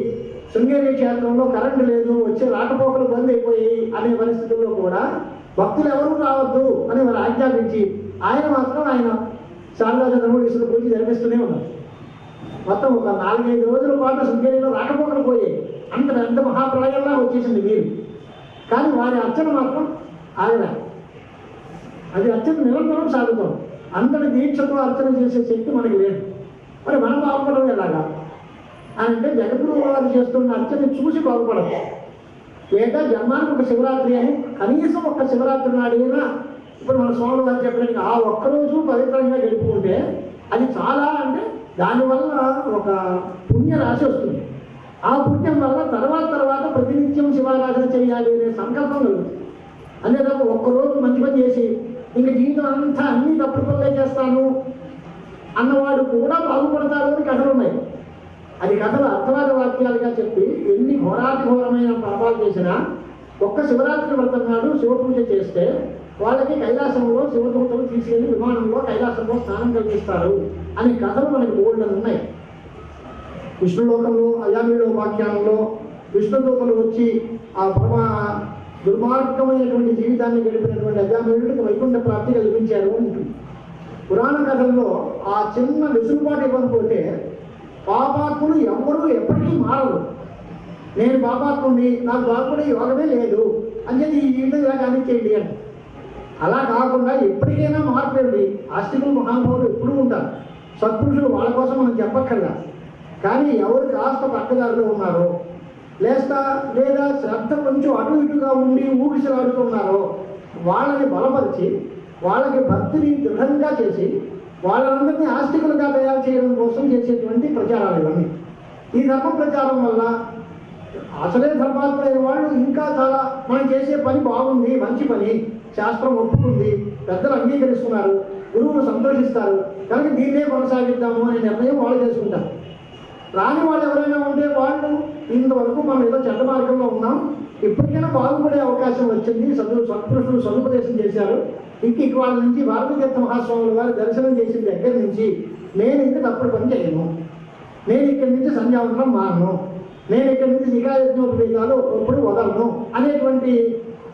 శృంగేరి క్షేత్రంలో కరెంటు లేదు, వచ్చే రాకపోకలు బంద్ అయిపోయాయి అనే పరిస్థితుల్లో కూడా భక్తులు ఎవరూ రావద్దు అని వారు ఆజ్ఞాపించి ఆయన మాత్రం ఆయన శారదాచంద్రమౌళీశ్వర పూజ జరిపిస్తూనే ఉన్నారు. మొత్తం ఒక 4-5 రోజుల పాటు శృంగేరిలో రాకపోకలు పోయాయి. అంత పెద్ద మహాప్రళయంలా వచ్చేసింది నీరు. కానీ వారి అర్చన మాత్రం ఆయన అది అర్చన నిరంతరం సాగుతాం. అంతటి దీక్షతో అర్చన చేసే శక్తి మనకి లేదు. మరి మనం బాగుపడడం ఎలాగా అని అంటే జగద్గురు వారు చేస్తున్న అర్చన చూసి బాగుపడదు. లేక జన్మానికి ఒక శివరాత్రి అని కనీసం ఒక్క శివరాత్రి నాడైనా ఇప్పుడు మన స్వామి వారు చెప్పినట్టు ఆ ఒక్కరోజు పవిత్రంగా గడుపుకుంటే అది చాలా అంటే దానివల్ల ఒక పుణ్య రాశి వస్తుంది. ఆ పుణ్యం వల్ల తర్వాత ప్రతినిత్యం శివారాధన చేయాలి అనే సంకల్పం కలుగుతుంది. అంతేకాదు ఒక్కరోజు మంచి పని చేసి ఇంక జీవితం అంతా అన్ని తప్పుడు పనులే చేస్తాను అన్నవాడు కూడా బాగుపడతారు అని కథలు ఉన్నాయి. అది కథలు అర్థవాద వాక్యాలుగా చెప్పి ఎన్ని ఘోరాతిఘోరమైన పాపాలు చేసినా ఒక్క శివరాత్రి వ్రతం నాడు శివపూజ చేస్తే వాళ్ళకి కైలాసంలో శివదూతలు తీసుకెళ్లి విమానంలో కైలాసంలో స్నానం కల్పిస్తారు అనే కథలు మనకి బోల్డన్ ఉన్నాయి. విష్ణులోకంలో అయామిలో వాక్యాలలో విష్ణుదూతలు వచ్చి ఆ పరమ దుర్మార్గమైనటువంటి జీవితాన్ని గడిపినటువంటి అజామేయుడికి వైకుంఠ ప్రాప్తి కల్పించారు ఉంటుంది. పురాణ కథల్లో ఆ చిన్న వెసులుబాటు ఇవ్వకపోతే పాపాత్ములు ఎవరూ ఎప్పటికీ మారరు. నేను పాపాత్ముడిని, నాకు బాగుపడే యోగమే లేదు అని చెప్పి ఈ ఇల్లు ఇలా కానిచ్చేయండి అని. అలా కాకుండా ఎప్పటికైనా మార్పేయండి. ఆస్తికులు మహానుభావులు ఎప్పుడూ ఉంటారు. సత్పురుషులు వాళ్ళ కోసం మనం చెప్పక్కర్లా. కానీ ఎవరు కాస్త పక్కదారిలో ఉన్నారో లేదా శ్రద్ధ కొంచెం అటు ఇటుగా ఉండి ఊగిసలాడుతున్నారో వాళ్ళని బలపరిచి వాళ్ళకి భక్తిని దృఢంగా చేసి వాళ్ళందరినీ ఆస్తికులుగా తయారు చేయడం కోసం చేసేటువంటి ప్రచారాలు ఇవన్నీ. ఈ ధర్మ ప్రచారం వల్ల అసలే ధర్మాత్ములైన వాళ్ళు ఇంకా చాలా మనం చేసే పని బాగుంది, మంచి పని, శాస్త్రం ఒప్పుకుంది, పెద్దలు అంగీకరిస్తున్నారు, గురువులు సంతోషిస్తారు, కనుక దీన్నే కొనసాగిద్దాము అనే నిర్ణయం వాళ్ళు చేసుకుంటారు. రాని వాళ్ళు ఎవరైనా ఉంటే వాళ్ళు ఇంతవరకు మనం ఏదో చెడ్డ మార్గంలో ఉన్నాం, ఇప్పటికైనా బాగుపడే అవకాశం వచ్చింది, సత్పురుషులు సదుపదేశం చేశారు, ఇంక వాళ్ళ నుంచి భారతీతీర్థ మహాస్వాముల వారు దర్శనం చేసిన దగ్గర నుంచి నేను ఇంక తప్పుడు పని చేయను, నేను ఇక్కడి నుంచి సంధ్యావందనం మాను, నేను ఇక్కడి నుంచి నిఘాయజ్ఞోపేతాలు ఎప్పుడు వదలను అనేటువంటి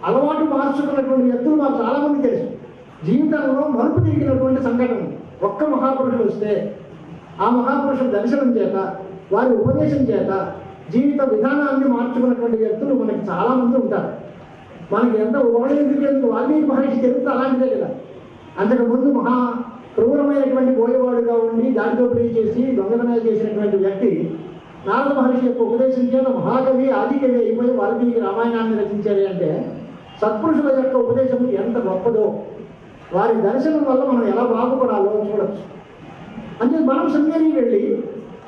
అలవాటు మార్చుకున్నటువంటి వ్యక్తులు మాకు చాలామంది తెలుసు. జీవితంలో మలుపు తిరిగినటువంటి సంఘటన ఒక్క మహాపురుషులు వస్తే ఆ మహాపురుషుల దర్శనం చేత వారి ఉపదేశం చేత జీవిత విధానాన్ని మార్చుకున్నటువంటి వ్యక్తులు మనకి చాలామంది ఉంటారు. మనకి ఎంత ఉపయోగించేందుకు వాల్మీకి మహర్షి చరిత్ర అలాంటిదే కదా. అంతకుముందు మహా క్రూరమైనటువంటి పోయేవాడుగా ఉండి దాడిదోపిడీ చేసి దొంగతనాలు చేసినటువంటి వ్యక్తి నారద మహర్షి యొక్క ఉపదేశం చేత మహాకవి ఆదికవి అయిపోయి వాల్మీకి రామాయణాన్ని రచించారు అంటే సత్పురుషుల యొక్క ఉపదేశం ఎంత గొప్పదో, వారి దర్శనం వల్ల మనం ఎలా బాగుపడాలో చూడవచ్చు. అంటే మనం శృంగేరికి వెళ్ళి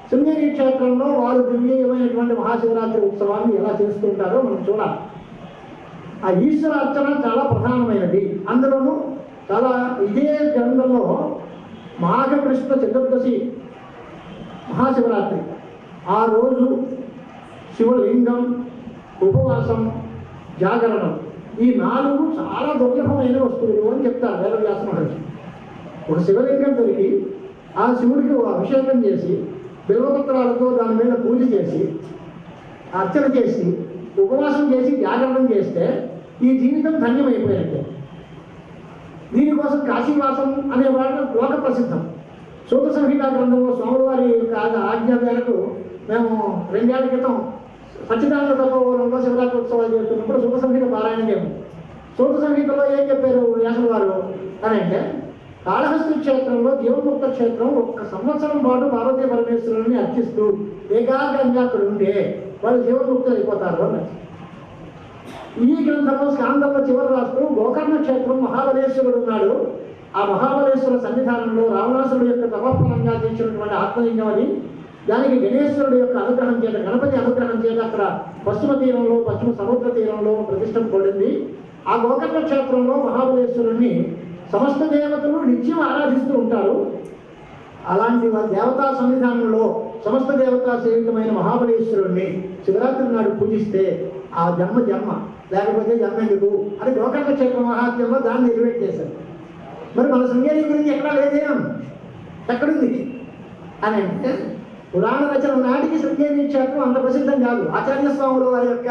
శృంగేరి క్షేత్రంలో వారు దివ్యమైనటువంటి మహాశివరాత్రి ఉత్సవాన్ని ఎలా చేస్తుంటారో మనం చూడాలి. ఆ ఈశ్వర అర్చన చాలా ప్రధానమైనది. అందులోనూ చాలా ఇదే గ్రంథంలో మాఘకృష్ణ చతుర్దశి మహాశివరాత్రి ఆ రోజు శివలింగం, ఉపవాసం, జాగరణం ఈ 4 చాలా దుర్లభమైన వస్తువులు అని చెప్తారు వేదవ్యాస మహర్షి. ఒక శివలింగం దొరికి ఆ శివుడికి అభిషేకం చేసి బిల్వపత్రాలతో దాని మీద పూజ చేసి అర్చన చేసి ఉపవాసం చేసి జాగరణం చేస్తే ఈ జీవితం ధన్యమైపోయినట్టే. దీనికోసం కాశీవాసం అనే వాడు లోక ప్రసిద్ధం. సూత సంహిత గ్రంథంలో స్వామివారి యొక్క ఆజ్ఞ మేరకు మేము 2 ఏళ్ల క్రితం సచ్చిదానంద తపోవనంలో శివరాత్రి ఉత్సవాలు చేస్తున్నప్పుడు సూత సంహిత పారాయణ చేయం. సూత సంహితలో ఏం చెప్పారు వ్యాసుల వారు అని అంటే, కాళహస్తి క్షేత్రంలో జీవముక్త క్షేత్రం 1 సంవత్సరం పాటు పార్వతీ పరమేశ్వరుని అర్చిస్తూ ఏకాగ్రంగా అక్కడ ఉంటే వాళ్ళు జీవముక్తులు అయిపోతారు అని. ఈ గ్రంథంలో స్కాందంలో చివరి రాస్తూ గోకర్ణ క్షేత్రం మహాబలేశ్వరుడు ఉన్నాడు, ఆ మహాబలేశ్వర సన్నిధానంలో రావణాసురుడు యొక్క తపఫలంగా చేసినటువంటి ఆత్మలింగం అని దానికి గణేశ్వరుడు యొక్క అనుగ్రహం చేత, గణపతి అనుగ్రహం చేత అక్కడ పశ్చిమ తీరంలో, పశ్చిమ సముద్ర తీరంలో ప్రతిష్టపడింది. ఆ గోకర్ణ క్షేత్రంలో మహాబలేశ్వరుణ్ణి సమస్త దేవతలు నిత్యం ఆరాధిస్తూ ఉంటారు. అలాంటి దేవతా సన్నిధానంలో సమస్త దేవతా సేవితమైన మహాబలేశ్వరుణ్ణి శివరాత్రి నాడు పూజిస్తే ఆ జన్మ లేకపోతే జన్మ ఎందుకు అని గోకర్ణ క్షేత్ర మహాత్మ్యంలో దాన్ని ఎలివేట్ చేశారు. మరి మన శృంగేరి గురించి ఎక్కడా లేదేం, ఎక్కడుంది అని అంటే పురాణ రచన నాటికి శృంగేరి క్షేత్రం అంత ప్రసిద్ధం కాదు. ఆచార్య స్వాముల వారి యొక్క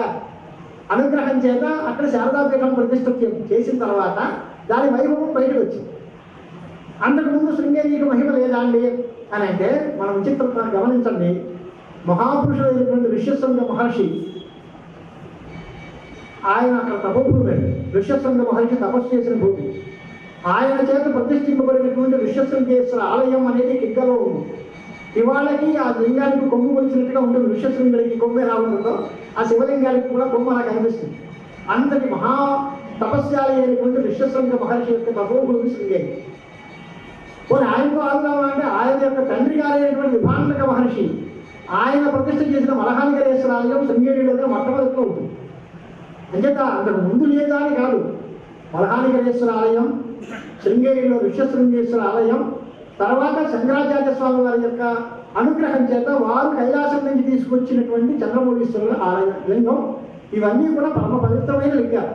అనుగ్రహం చేత అక్కడ శారదాపీఠం ప్రతిష్ఠ చేసిన తర్వాత దాని వైభవం బయటకు వచ్చింది. అంతకుముందు శృంగేరికి మహిమ లేదా అండి అని అంటే మనం విచిత్రంగా గమనించండి. మహాపురుషుడైనటువంటి ఋష్యశృంగ మహర్షి ఆయన అక్కడ తపోభూమి, ఋష్యశృంగ మహర్షి తపస్సు చేసిన భూమి. ఆయన చేత ప్రతిష్ఠింపబడినటువంటి ఋష్యశృంగేశ్వర ఆలయం అనేది కిగ్గలో ఉంది. ఇవాళకి ఆ లింగానికి కొమ్ము వచ్చినట్టుగా ఉంటుంది. ఋష్యశృంగుడికి కొమ్మే రావడంతో ఆ శివలింగానికి కూడా కొమ్మ నాకు అనిపిస్తుంది. అంతటి మహా తపస్యాలి అయినటువంటి ఋష్యశృంగ మహర్షి యొక్క తపోభూమి శృంగేరి. పోనీ ఆయనతో ఆగుదామా అంటే ఆయన యొక్క తండ్రి గారైనటువంటి విభాండక మహర్షి ఆయన ప్రతిష్ఠ చేసిన మలహానికరేశ్వర ఆలయం శృంగేరిలోనే మొట్టమొదటిలో ఉంటుంది. అంచేత అంతకు ముందు లేదా అని కాదు. మలహానికరేశ్వర ఆలయం, శృంగేరిలో ఋష్యశృంగేశ్వర ఆలయం, తర్వాత శంకరాచార్య స్వామి వారి యొక్క అనుగ్రహం చేత వారు కైలాసం నుంచి తీసుకొచ్చినటువంటి చంద్రమౌళీశ్వరుల ఆలయ లింగం, ఇవన్నీ కూడా పరమ పవిత్రమైన లింగాలు.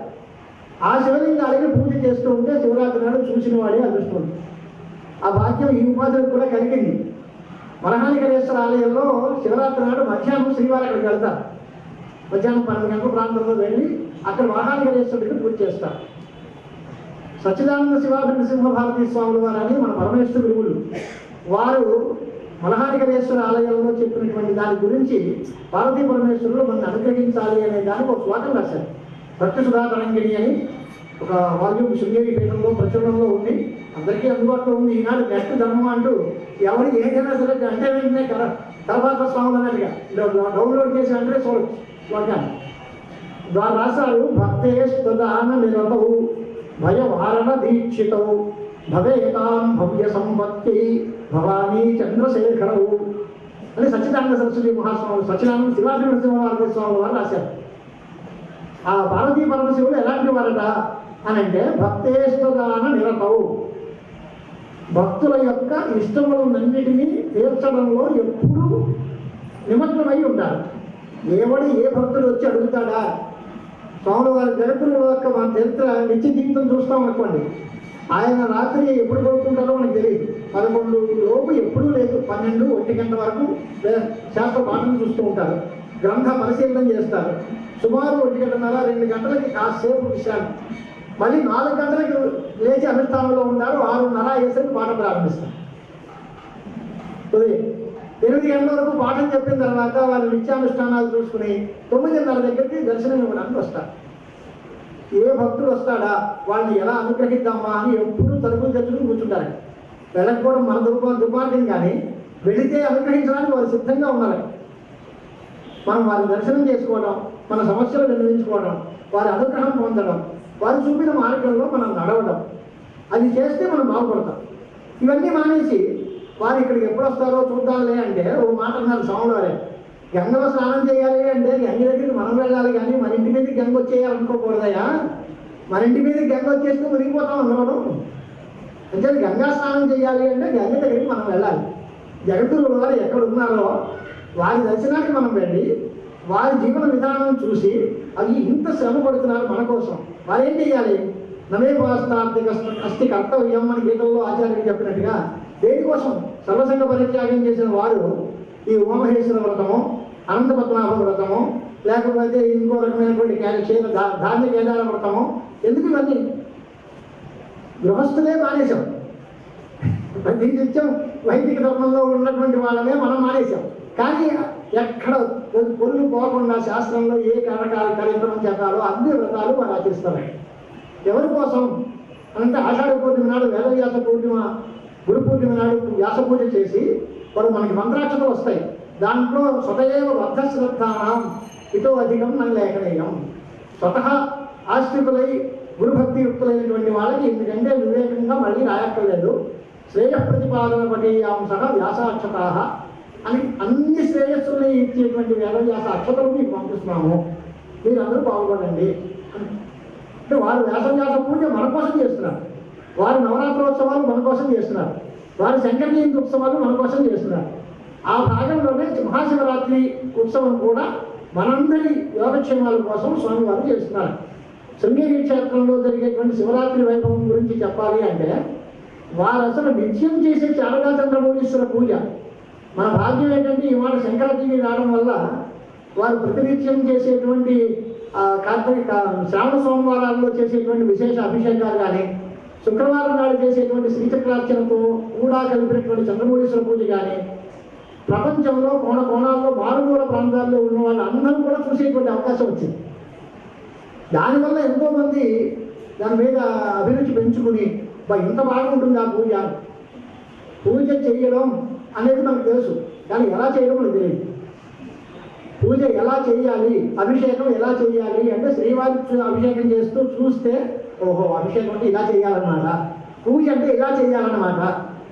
ఆ శివలింగాలకి పూజ చేస్తూ ఉంటే శివరాత్రి నాడు చూసిన వాడే అదృష్టం. ఆ భాగ్యం ఈ ఉపాధులకు కూడా కలిగింది. మలహానికరేశ్వర ఆలయంలో శివరాత్రి నాడు మధ్యాహ్నం శ్రీవారు అక్కడికి వెళ్తారు. మధ్యాహ్నం 12 గంటల ప్రాంతంలో వెళ్ళి అక్కడ మలహానికరేశ్వరుడికి పూజ చేస్తారు. సచ్చిదానంద శివాభిన్న సింహ భారతీ స్వాముల వారని మన పరమేశ్వర గురువులు వారు మలహానికరేశ్వర ఆలయంలో చెప్పినటువంటి దాని గురించి పార్వతీ పరమేశ్వరులు మనల్ని అనుగ్రహించాలి అనే దానికి ఒక శ్లోకం రాశారు. భక్తి సుధాతరంగిణి అని ఒక వాల్యూమ్ శృంగేరి పీఠంలో ప్రచురణలో ఉంది, అందరికీ అందుబాటులో ఉంది. ఈనాడు నెక్స్ట్ ధర్మం అంటూ ఎవరికి ఏదైనా సరే అంటే వెంటనే కలపాత స్వాములు అన్నట్టుగా డౌన్లోడ్ చేసి అంటే చూడవచ్చు శ్లోకాన్ని. వారు రాశారు, భక్తే స్తుదాన నిరతవు భయవారణ దీక్షితవు భవేతాం భవ్య సంపత్తి భవానీ చంద్రశేఖరవు అని సచ్చిదానంద సరస్వతి మహాస్వామి సచ్చిదానంద శివాజీ నరసింహ స్వామి వారు రాశారు. ఆ పార్వతీ పరమశివుడు ఎలాంటి వారట అని అంటే భక్తేష్టదాన నిరతవు, భక్తుల యొక్క ఇష్టములన్నిటినీ తీర్చడంలో ఎప్పుడూ నిమగ్నమై ఉంటారు. ఎవడు ఏ భక్తుడు వచ్చి అడుగుతాడా, స్వామి వారి జగత్తుల యొక్క మన చరిత్ర నిత్య జీవితం చూస్తాం అనుకోండి, ఆయన రాత్రి ఎప్పుడు పడుకుంటారో మనకు తెలియదు. 11 లోపు ఎప్పుడూ లేదు, 12, 1 గంట వరకు శాస్త్ర పాఠం చూస్తూ ఉంటారు, గ్రంథ పరిశీలన చేస్తారు. సుమారు 1 గంటన్నర 2 గంటలకి కాసేపు విశ్రాంతి, మళ్ళీ 4 గంటలకు లేచి అనుష్ఠానంలో ఉంటారు. 6:30 అయ్యేసరికి పాఠం ప్రారంభిస్తారు. 8 గంటల వరకు పాఠం చెప్పిన తర్వాత వారి నిత్యానుష్ఠానాలు చూసుకుని 9:30 దగ్గరికి దర్శనం ఇవ్వడానికి వస్తారు. ఏ భక్తుడు వస్తాడా వాళ్ళని ఎలా అనుగ్రహిద్దామా అని ఎప్పుడు తలుపులు తెచ్చుకుని కూర్చుంటారు. వెళ్ళకపోవడం మన దుర్మార్గం, కానీ వెళితే అనుగ్రహించడానికి వారు సిద్ధంగా ఉన్నారు. మనం వారి దర్శనం చేసుకోవడం, మన సమస్యలు నిర్వహించుకోవడం, వారి అనుగ్రహం పొందడం, వారు చూపిన మార్గంలో మనం నడవడం, అది చేస్తే మనం బాగుపడతాం. ఇవన్నీ మానేసి వారు ఇక్కడికి ఎప్పుడు వస్తారో చూద్దాంలే అంటే ఓ మాట అన్నారు స్వాముల వారే, గంగలో స్నానం చేయాలి అంటే గంగ దగ్గరికి మనం వెళ్ళాలి, కానీ మన ఇంటి మీదకి గంగ వచ్చేయాలనుకోకూడదయా. మన ఇంటి మీదకి గంగ వచ్చేస్తే మునిగిపోతాం అందరం. అంటే గంగా స్నానం చేయాలి అంటే గంగ దగ్గరికి మనం వెళ్ళాలి. జగద్గురువుల వారు ఎక్కడ ఉన్నారో వారి దర్శనానికి మనం వెళ్ళి వారి జీవన విధానం చూసి అది ఇంత శ్రమ పడుతున్నారు మన కోసం, వారేం చేయాలి? నమే పాస్తార్థిక అస్థి కర్తవ్యం అని గీతల్లో ఆచార్యులు చెప్పినట్టుగా దేనికోసం సర్వసంగ పరిత్యాగం చేసిన వారు ఈ ఉమామహేశ్వర వ్రతము, అనంత పద్మనాభ వ్రతము, లేకపోతే ఇంకో రకమైనటువంటి ధాన్య కేదార వ్రతము, ఎందుకు ఇవన్నీ? గృహస్థులే మానేశాం. ప్రతి నిత్యం వైదిక ధర్మంలో ఉన్నటువంటి వాళ్ళమే మనం మానేశాం. కానీ ఎక్కడ పొల్లు పోకుండా శాస్త్రంలో ఏ కార్యక్రమం చేస్తారో అన్ని వ్రతాలు వారు ఆచరిస్తారు. ఎవరి కోసం అంటే ఆషాఢ పూర్ణిమ నాడు వేదవ్యాస పూర్ణిమ, గురు పూర్ణిమ నాడు వ్యాస పూజ చేసి వారు మనకి మంత్రాక్షతలు వస్తాయి. దాంట్లో స్వతయేవ బద్ధశ్రద్ధానం ఇతో అధికం మన లేఖనీయం. స్వతహా ఆస్తికులై గురుభక్తి యుక్తులైనటువంటి వాళ్ళకి ఎందుకంటే వివేకంగా మళ్ళీ రాయక్కర్లేదు. శ్రేయ ప్రతిపాదన పఠేయాంశ వ్యాసాక్షతా అని అన్ని శ్రేయస్సుల్ని ఇచ్చేటువంటి వేదవ్యాస అక్షతలు మీకు పంపిస్తున్నాము, మీరందరూ బాగుపడండి అంటే వారు వేదవ్యాస పూజ మన కోసం చేస్తున్నారు, వారు నవరాత్రోత్సవాలు మన కోసం చేస్తున్నారు, వారు శంకర జయంతి ఉత్సవాలు మన కోసం చేస్తున్నారు. ఆ భాగంలోనే మహాశివరాత్రి ఉత్సవం కూడా మనందరి యోగక్షేమాల కోసం స్వామివారు చేస్తున్నారు. శృంగేరి క్షేత్రంలో జరిగేటువంటి శివరాత్రి వైభవం గురించి చెప్పాలి అంటే వారు అసలు నిత్యం చేసే చారగా చంద్రమౌళీశ్వర పూజ. మన భాగ్యం ఏంటంటే ఇవాళ శంకరాచార్య రావడం వల్ల వారు ప్రతినిత్యం చేసేటువంటి కార్తీక శ్రావణ సోమవారాల్లో చేసేటువంటి విశేష అభిషేకాలు కానీ, శుక్రవారం నాడు చేసేటువంటి శ్రీచక్రార్చనతో కూడా కలిపినటువంటి చంద్రమౌళీశ్వర పూజ కానీ ప్రపంచంలో కోణాల్లో మారుమూల ప్రాంతాల్లో ఉన్న వాళ్ళు అందరూ కూడా చూసేటువంటి అవకాశం వచ్చింది. దానివల్ల ఎంతోమంది దాని మీద అభిరుచి పెంచుకుని ఇంత బాగుంటుంది ఆ పూజ, పూజ చేయడం అనేది మనకు తెలుసు కానీ ఎలా చేయడం మనకు తెలియదు. పూజ ఎలా చేయాలి, అభిషేకం ఎలా చేయాలి అంటే శ్రీవారికి అభిషేకం చేస్తూ చూస్తే ఓహో అభిషేకం అంటే ఇలా చేయాలన్నమాట, పూజ అంటే ఇలా చేయాలన్నమాట,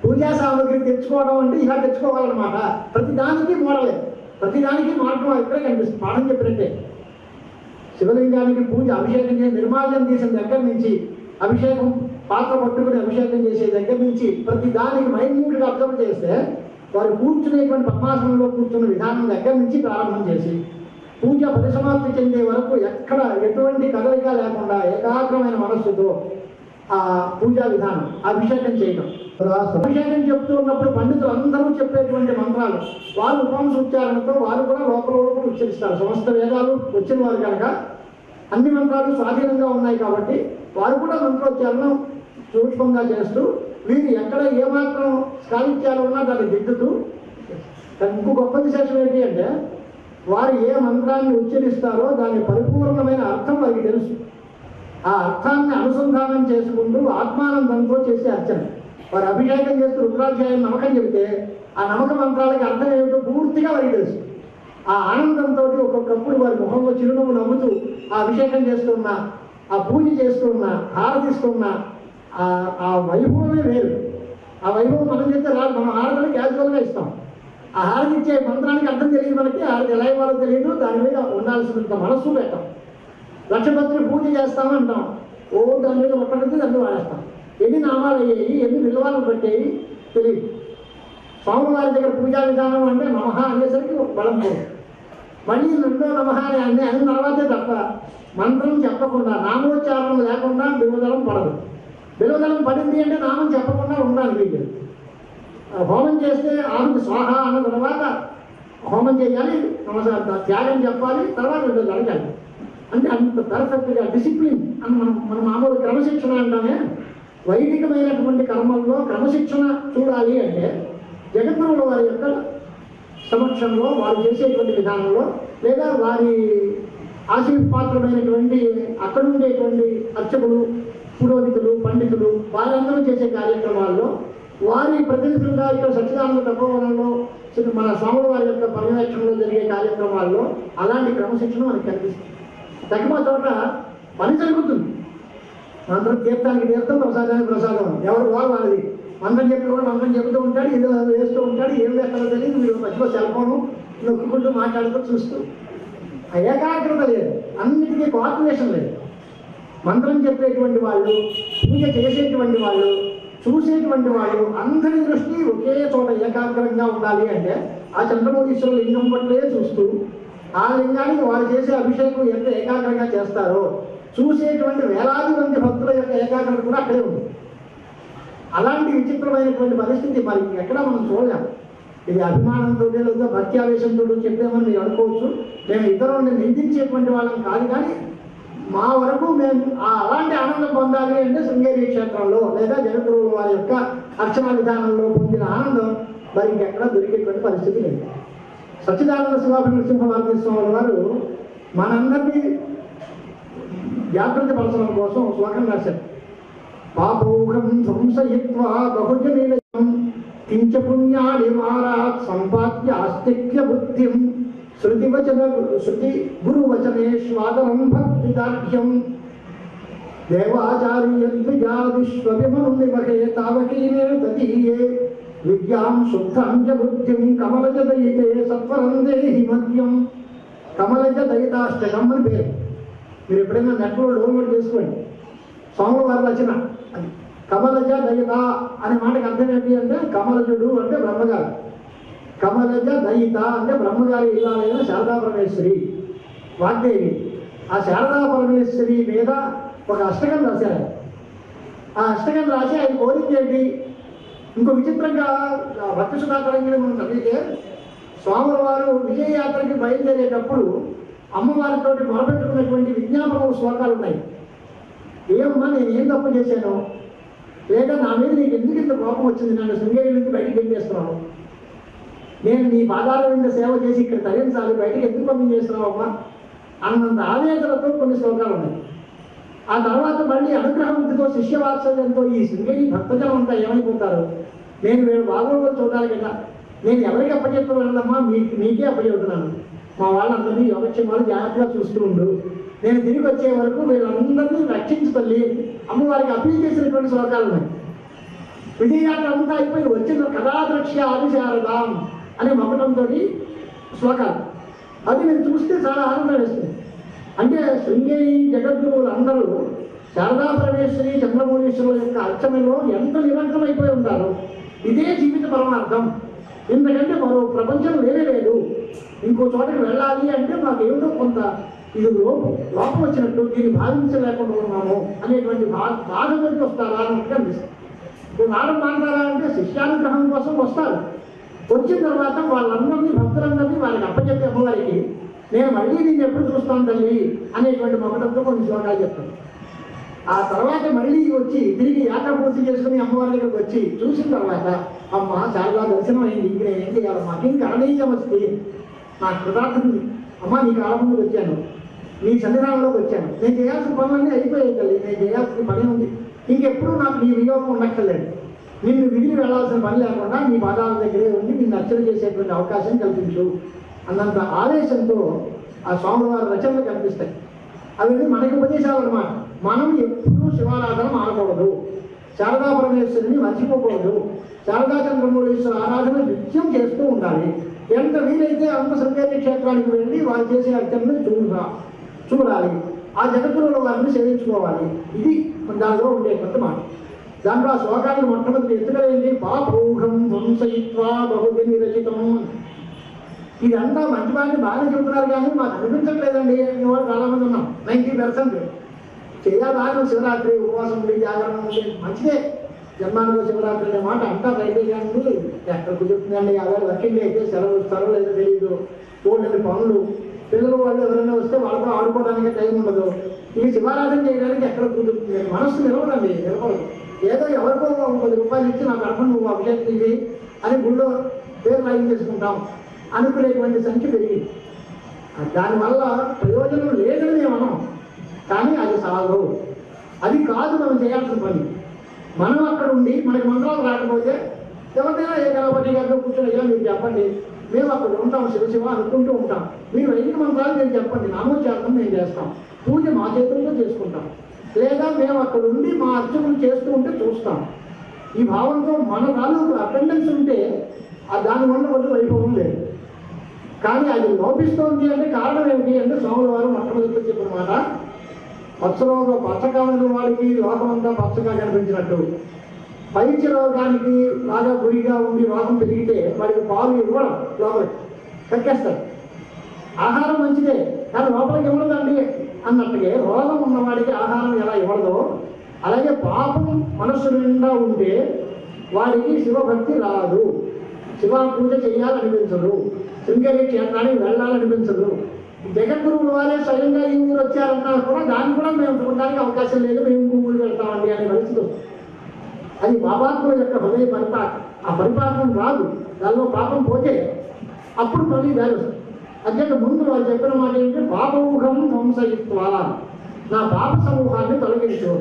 పూజా సామగ్రి తెచ్చుకోవడం అంటే ఇలా తెచ్చుకోవాలన్నమాట. ప్రతిదానికి మోడలే, ప్రతిదానికి మార్గం ఇక్కడే కనిపిస్తుంది. పాఠం చెప్పినట్టే శివలింగానికి పూజ అభిషేకం చేసి నిర్మాల్యం తీసిన దగ్గర నుంచి అభిషేకం పాత్ర పట్టుకుని అభిషేకం చేసే దగ్గర నుంచి ప్రతి దానికి మైన్యూట్గా అబ్జర్వ్ చేస్తే వారు కూర్చునేటువంటి పద్మాసనంలో కూర్చున్న విధానం దగ్గర నుంచి ప్రారంభం చేసి పూజ పరిసమాప్తి చెందే వరకు ఎక్కడ ఎటువంటి కదలిక లేకుండా ఏకాగ్రమైన మనస్సుతో ఆ పూజా విధానం అభిషేకం చేయడం. అభిషేకం చెప్తూ ఉన్నప్పుడు పండితులు అందరూ చెప్పేటువంటి మంత్రాలు వారు ఉపంస ఉచ్చారణతో వారు కూడా లోపల ఉచ్చరిస్తారు. సమస్త వేదాలు వచ్చిన వారు కనుక అన్ని మంత్రాలు స్వాధీనంగా ఉన్నాయి కాబట్టి వారు కూడా మంత్రోచ్చారణ సూక్ష్మంగా చేస్తూ వీరు ఎక్కడ ఏమాత్రం సాహిత్యాలు ఉన్నా దాన్ని దిద్దుతూ. ఇంకో గొప్ప విశేషం ఏంటి అంటే వారు ఏ మంత్రాన్ని ఉచ్చరిస్తారో దాని పరిపూర్ణమైన అర్థం వారికి తెలుసు. ఆ అర్థాన్ని అనుసంధానం చేసుకుంటూ ఆత్మానందంతో చేసే అర్చన. వారు అభిషేకం చేస్తూ రుద్రాధ్యాయం నమ్మకం చెబితే ఆ నమ్మక మంత్రాలకి అర్థం ఏమిటో పూర్తిగా వారికి తెలుసు. ఆ ఆనందంతో ఒక్కొక్కప్పుడు వారి ముఖంలో చిరునవ్వు నవ్వుతూ ఆ అభిషేకం చేస్తున్నా, ఆ పూజ చేస్తున్నా, హారతిస్తున్నా ఆ వైభవమే వేరు. ఆ వైభవం మనం చేస్తే రాదు, మనం హారతిని క్యాజువల్గా ఇస్తాం. ఆ హారతి ఇచ్చే మంత్రానికి అర్థం తెలియదు మనకి, హారతి ఎలా ఇవ్వాలో తెలియదు, దాని మీద ఉండాల్సినంత మనస్సు పెట్టాం. లక్షపత్రిని పూజ చేస్తామంటాం, దాని మీద ఒక్కడితే దాన్ని వాడేస్తాం. ఎన్ని నామాలు అయ్యాయి, ఎన్ని విలువలు పెట్టేవి తెలియదు. స్వామివారి దగ్గర పూజా విధానం అంటే నమః అనేసరికి బలం పోదు. మళ్ళీ రెండో నమః అని అన్న తర్వాతే తప్ప మంత్రం చెప్పకుండా నామోచ్చారణం లేకుండా బిల్వదళం పడదు. బిల్వదళం పడింది అంటే నామం చెప్పకుండా ఉండాలి. మీకు హోమం చేస్తే ఆమెకు స్వాహ అన్న తర్వాత హోమం చేయాలి, నమస్కారం త్యాగం చెప్పాలి, తర్వాత జరగాలి. అంటే అంత పర్ఫెక్ట్గా డిసిప్లిన్ అని మనం మామూలు క్రమశిక్షణ అంటామే. వైదికమైనటువంటి కర్మల్లో క్రమశిక్షణ చూడాలి అంటే జగద్గురువుల వారి యొక్క సమక్షంలో వారు చేసేటువంటి విధానంలో లేదా వారి ఆశీర్పాత్రమైనటువంటి అక్కడ ఉండేటువంటి అర్చకులు, పురోహితులు, పండితులు వారందరూ చేసే కార్యక్రమాల్లో వారి ప్రతినిధులుగా ఇక్కడ సచ్చిదానంద తపోవనంలో మన స్వాముల వారి యొక్క పర్యవేక్షణలో జరిగే కార్యక్రమాల్లో అలాంటి క్రమశిక్షణ మనకు కనిపిస్తుంది. తగ్గిపో చోట పని జరుగుతుంది. మంత్రం తీర్థానికి తీర్థం, ప్రసాదానికి ప్రసాదం, ఎవరు వాళ్ళది. మంత్రం చెప్పి కూడా మంత్రం చెబుతూ ఉంటాడు, ఏదో వేస్తూ ఉంటాడు, ఏం వేస్తాడో తెలియదు. మీరు మధ్యలో సెల్ఫోను నొక్కుంటూ మాట్లాడుతూ చూస్తూ ఏకాగ్రత లేదు, అన్నిటికీ కోఆర్డినేషన్ లేదు. మంత్రం చెప్పేటువంటి వాళ్ళు, పూజ చేసేటువంటి వాళ్ళు, చూసేటువంటి వాళ్ళు అందరి దృష్టి ఒకే చోట ఏకాగ్రంగా ఉండాలి అంటే ఆ చంద్రమౌళీశ్వర లింగం పట్లే చూస్తూ ఆ లింగానికి వారు చేసే అభిషేకం ఎంత ఏకాగ్రంగా చేస్తారో చూసేటువంటి వేలాది మంది భక్తుల యొక్క ఏకాగ్రత కూడా అక్కడే ఉంది. అలాంటి విచిత్రమైనటువంటి పరిస్థితి మరి ఎక్కడ మనం చూడలేము. ఇది అభిమానంతో లేదా భక్తి ఆవేశంతో చెప్పామని మీరు అనుకోవచ్చు. మేము ఇతరులను నిందించేటువంటి వాళ్ళం కాదు, కానీ మా వరకు మేము అలాంటి ఆనందం పొందాలి అంటే శృంగేరి క్షేత్రంలో లేదా జగద్గురువుల వారి యొక్క అర్చన విధానంలో పొందిన ఆనందం మరి ఇంకెక్కడ దొరికేటువంటి పరిస్థితి లేదు. సచ్చిదానంద శివాభి నరసింహ స్వామి వారు మనందరినీ జాగ్రత్త పరచడం కోసం శ్లోకం రాశారు. పాపౌఘం ధ్వంసయిత్వా బహుజనిలయం కించ పుణ్యాని మారాత్ సంపాద్య ఆస్తిక్య బుద్ధిం శృతి గురువచనేష్వాదరం భక్తిదార్ఘ్యం దేవాచార్యద్విజాదిష్వభిమనునిమహే తావకీనే తదీయే విద్యాం శుద్ధం చ బుద్ధిం కమలజ దయితే సత్వరం దేహి మధ్యం. కమలజ దయితాష్టకం అని పేరు. మీరు ఎప్పుడైనా నెట్లో డౌన్లోడ్ చేసుకోండి. స్వామివారి రచన అది. కమలజ దయిత అనే మాటకి అర్థం ఏంటి అంటే కమలజుడు అంటే బ్రహ్మగారు, కమలజ దయిత అంటే బ్రహ్మగారి ఇల్లాలైన శారదా పరమేశ్వరి వాగ్దేవి. ఆ శారదా పరమేశ్వరి మీద ఒక అష్టకం రాశారు. ఆ అష్టకం రాసి ఆయన కోరిక ఏంటి? ఇంకో విచిత్రంగా భక్తి సుధాకరంగా మనం చదివితే స్వాముల వారు విజయయాత్రకి బయలుదేరేటప్పుడు అమ్మవారితో మొరపెట్టుకున్నటువంటి విజ్ఞాపన శ్లోకాలు ఉన్నాయి. ఏమమ్మా నేను ఏం తప్పు చేశాను, లేదా నా మీద నీకు ఎందుకు ఇంత కోపం వచ్చింది, నన్ను శృంగేరి నుంచి బయటికి వెళ్ళేస్తున్నావు, నేను నీ పాదాల మీద సేవ చేసి ఇక్కడ తరించాలి, బయటికి ఎందుకు పంపించేస్తున్నావు అమ్మా అన్నంత ఆవేదనతో కొన్ని శ్లోకాలు ఉన్నాయి. ఆ తర్వాత మళ్ళీ అనుగ్రహంతో శిష్యవాత్సల్యంతో ఈ శృంగేరి భక్తజనం అంతా ఏమైపోతారు, నేను వీళ్ళు బాగోగులు చూడాలి కదా, నేను ఎవరికి అప్పచెప్పు వెళ్ళమ్మా, నీకే అప్పచెప్తున్నాను, మా వాళ్ళందరినీ యోగక్షేమాలు జాగ్రత్తగా చూస్తూ ఉండు, నేను తిరిగి వచ్చే వరకు వీళ్ళందరినీ రక్షించి తల్లి అమ్మవారికి అప్పీల్ చేసినటువంటి శ్లోకాలు ఉన్నాయి. విజయయాత్ర అంతా అయిపోయి వచ్చిన కథాద్రక్ష్య ఆదిశారదాం అనే మకుటంతో శ్లోకాలు. అది నేను చూస్తే చాలా ఆనందం వేస్తుంది. అంటే శృంగేరి జగద్గురువులు అందరూ శారదా పరమేశ్వరి చంద్రమౌళీశ్వరుల యొక్క అర్చనలో ఎంత నిరంతరమైపోయి ఉంటారు. ఇదే జీవిత పరమార్థం, ఎందుకంటే మరో ప్రపంచం లేనే లేదు. ఇంకో చోటకి వెళ్ళాలి అంటే మాకేమిటో కొంత ఇది లోపం వచ్చినట్టు, దీన్ని భావించలేకుండా ఉన్నాము అనేటువంటి బాధలోకి వస్తారా అని అనిపిస్తుంది. ఇప్పుడు నాడం మాట్లాడారా అంటే శిష్యానుగ్రహం కోసం వస్తారు. వచ్చిన తర్వాత వాళ్ళందరినీ భక్తులందరినీ వాళ్ళకి అప్పచెప్పే అమ్మవారికి నేను మళ్ళీ నేను ఎప్పుడు చూస్తాను తల్లి అనేటువంటి మొదటంతో కొన్ని శ్లోకాలు చెప్తాను. ఆ తర్వాత మళ్ళీ వచ్చి తిరిగి యాత్ర పూర్తి చేసుకుని అమ్మవారి దగ్గరికి వచ్చి చూసిన తర్వాత అమ్మ చాలా దర్శనం అయింది, ఇంక నేను ఏం చేయాలి, మాకేం కరణీయం వస్తే నాకు కృతార్థుంది అమ్మ, నీ కాలం ముందుకు వచ్చాను, నీ సన్నిధానంలోకి వచ్చాను, నేను చేయాల్సిన పనులన్నీ అయిపోయాయి తల్లి, నేను చేయాల్సిన పని ఉంది, ఇంకెప్పుడు నాకు నీ వియోగం ఉండక్కర్లేదు, నిన్ను విడిగి వెళ్లాల్సిన పని లేకుండా నీ పాదాల దగ్గరే ఉండి నిన్ను అర్చన చేసేటువంటి అవకాశం కల్పించు అన్నంత ఆవేశంతో ఆ స్వామివారి రచనలు కనిపిస్తాయి. అవన్నీ మనకి ఉపదేశాలు అన్నమాట. మనం ఎప్పుడూ శివారాధన మానకూడదు, శారదా పరమేశ్వరిని మర్చిపోకూడదు, శారదా చంద్రమౌళీశ్వర ఆరాధన నిత్యం చేస్తూ ఉండాలి. ఎంత వీలైతే అంత శృంగేరి క్షేత్రానికి వెళ్ళి వారు చేసే అర్చనను చూడాలి, ఆ జగద్గురువుల వారిని సేవించుకోవాలి. ఇది దానిలో ఉండేటువంటి మాట. దాంట్లో ఆ శ్లోకాన్ని మొట్టమొదటి ఎత్తుకలేంటి పాపౌఘం వంశయిత్వా బహుజని రచితం. ఇదంతా మంచి వారిని బాగా చెబుతున్నారు కానీ మాకు అనిపించట్లేదండి అని వాళ్ళు చాలామంది ఉన్నాం. 90% చేయాలి. శివరాత్రి ఉపవాసం ఉండి జాగరణ ఉండి మంచిదే, జన్మాంలో శివరాత్రి అనే మాట అంతా రైతే కానీ ఎక్కడ కుదురుతుందండి. 50 వర్కింగ్ అయితే సెలవు ఇస్తారో లేదో తెలియదు, కోళ్ళని పనులు, పిల్లలు వాళ్ళు ఎవరైనా వస్తే వాళ్ళతో ఆడుకోవడానికి టైం ఉండదు. ఈ శివారాధన చేయడానికి ఎక్కడ కుదురుతుంది, మనస్సు నిలవదండి, నిలబడదు. ఏదో ఎవరికో 10 రూపాయలు ఇచ్చి నాకు అర్థం నువ్వు అభిషేకం ఇది అని గుళ్ళో పేరు లైన్ చేసుకుంటాం అనుకునేటువంటి సంఖ్య పెరిగింది. దానివల్ల ప్రయోజనం లేదని మనం, కానీ అది సాగు, అది కాదు మనం చేయాల్సిన పని. మనం అక్కడ ఉండి మనకి మంత్రాలు రాకపోతే ఎవరికైనా ఏ గణపతి గారితో కూర్చొని అయ్యా మీరు చెప్పండి, మేము అక్కడ ఉంటాం, శివ అనుకుంటూ ఉంటాం, మీరు 5 మంత్రాలు మీరు చెప్పండి, నామోచ్చారణం మేము చేస్తాం, పూజ మా చేతులతో చేసుకుంటాం, లేదా మేము అక్కడ ఉండి మా అర్చనలు చేస్తూ ఉంటే చూస్తాం. ఈ భావంతో మన తాలూకు అటెండెన్స్ ఉంటే దానివల్ల కొంచెం వైభవం లేదు. కానీ అది లోపిస్తోంది అంటే కారణం ఏమిటి అంటే స్వాముల వారు మొట్టమొదటి చెప్పిన మాట, పచ్చరోగ పచ్చగా ఉన్న వాడికి లోకమంతా పచ్చగా కనిపించినట్టు, పైత్య రోగానికి బాగా గురిగా ఉండి రోగం పెరిగితే వాడికి పాలు ఇవ్వడం, లోపలికి కక్కేస్తారు. ఆహారం మంచిదే కానీ లోపలికి ఇవ్వదండి అన్నట్టుగా రోగం ఉన్నవాడికి ఆహారం ఎలా ఇవ్వడదో అలాగే పాపం మనస్సు నిండా ఉంటే వాడికి శివభక్తి రాదు, శివ పూజ చేయాలనిపించదు, శృంగేరి క్షేత్రానికి వెళ్ళాలనిపించదు. జగద్గురువుల వారే స్వయంగా ఈ ఊరు వచ్చారన్నా కూడా దాన్ని కూడా మేము చూడడానికి అవకాశం లేదు, మేము ఊరు వెళ్తామండి అనే పరిస్థితి వస్తుంది. అది పాపాత్ముల యొక్క హృదయ పరిపాలన. ఆ పరిపాలన రాదు, దానిలో పాపం పోతే అప్పుడు మళ్ళీ దారి వస్తుంది. అత్యంత ముందు వాళ్ళు చెప్పిన మాట ఏంటంటే పాపముఖం వంశయిత్వా, నా పాప సమూహాన్ని తొలగించు.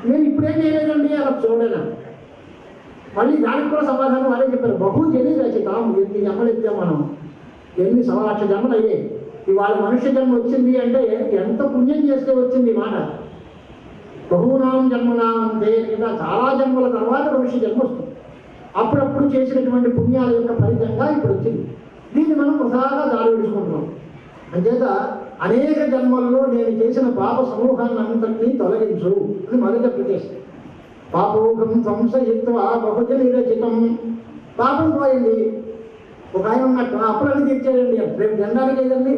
నేను ఇప్పుడేం చేయలేదండి అలా చూడలేను. మళ్ళీ దానికి కూడా సమాధానం వాళ్ళే చెప్పారు, బహుజని రచితాం. ఎన్ని జన్మలు ఎత్తాం మనం, ఎన్ని 1,00,000 జన్మలు అయ్యాయి. ఇవాళ మనుష్య జన్మ వచ్చింది అంటే ఎంత పుణ్యం చేస్తే వచ్చింది ఈ మాట. బహునాం జన్మనాం అంటే ఇంకా చాలా జన్మల తర్వాత మనుష్య జన్మ వస్తుంది. అప్పుడప్పుడు చేసినటువంటి పుణ్యాల యొక్క ఫలితంగా ఇప్పుడు వచ్చింది. దీన్ని మనం వృధాగా దారి విడుచుకుంటున్నాం. అంచేత అనేక జన్మల్లో నేను చేసిన పాప సమూహాన్ని అంతటినీ తొలగించు అని మొదట ప్రతిష్ట. పాపోగం సంశయిత్వ బహుజని రచితం. పాపం పోయింది, ఒక ఆయన ఉన్నట్టు అప్పులన్నీ తీర్చేయండి, రేపు జెండానికి ఏదండి,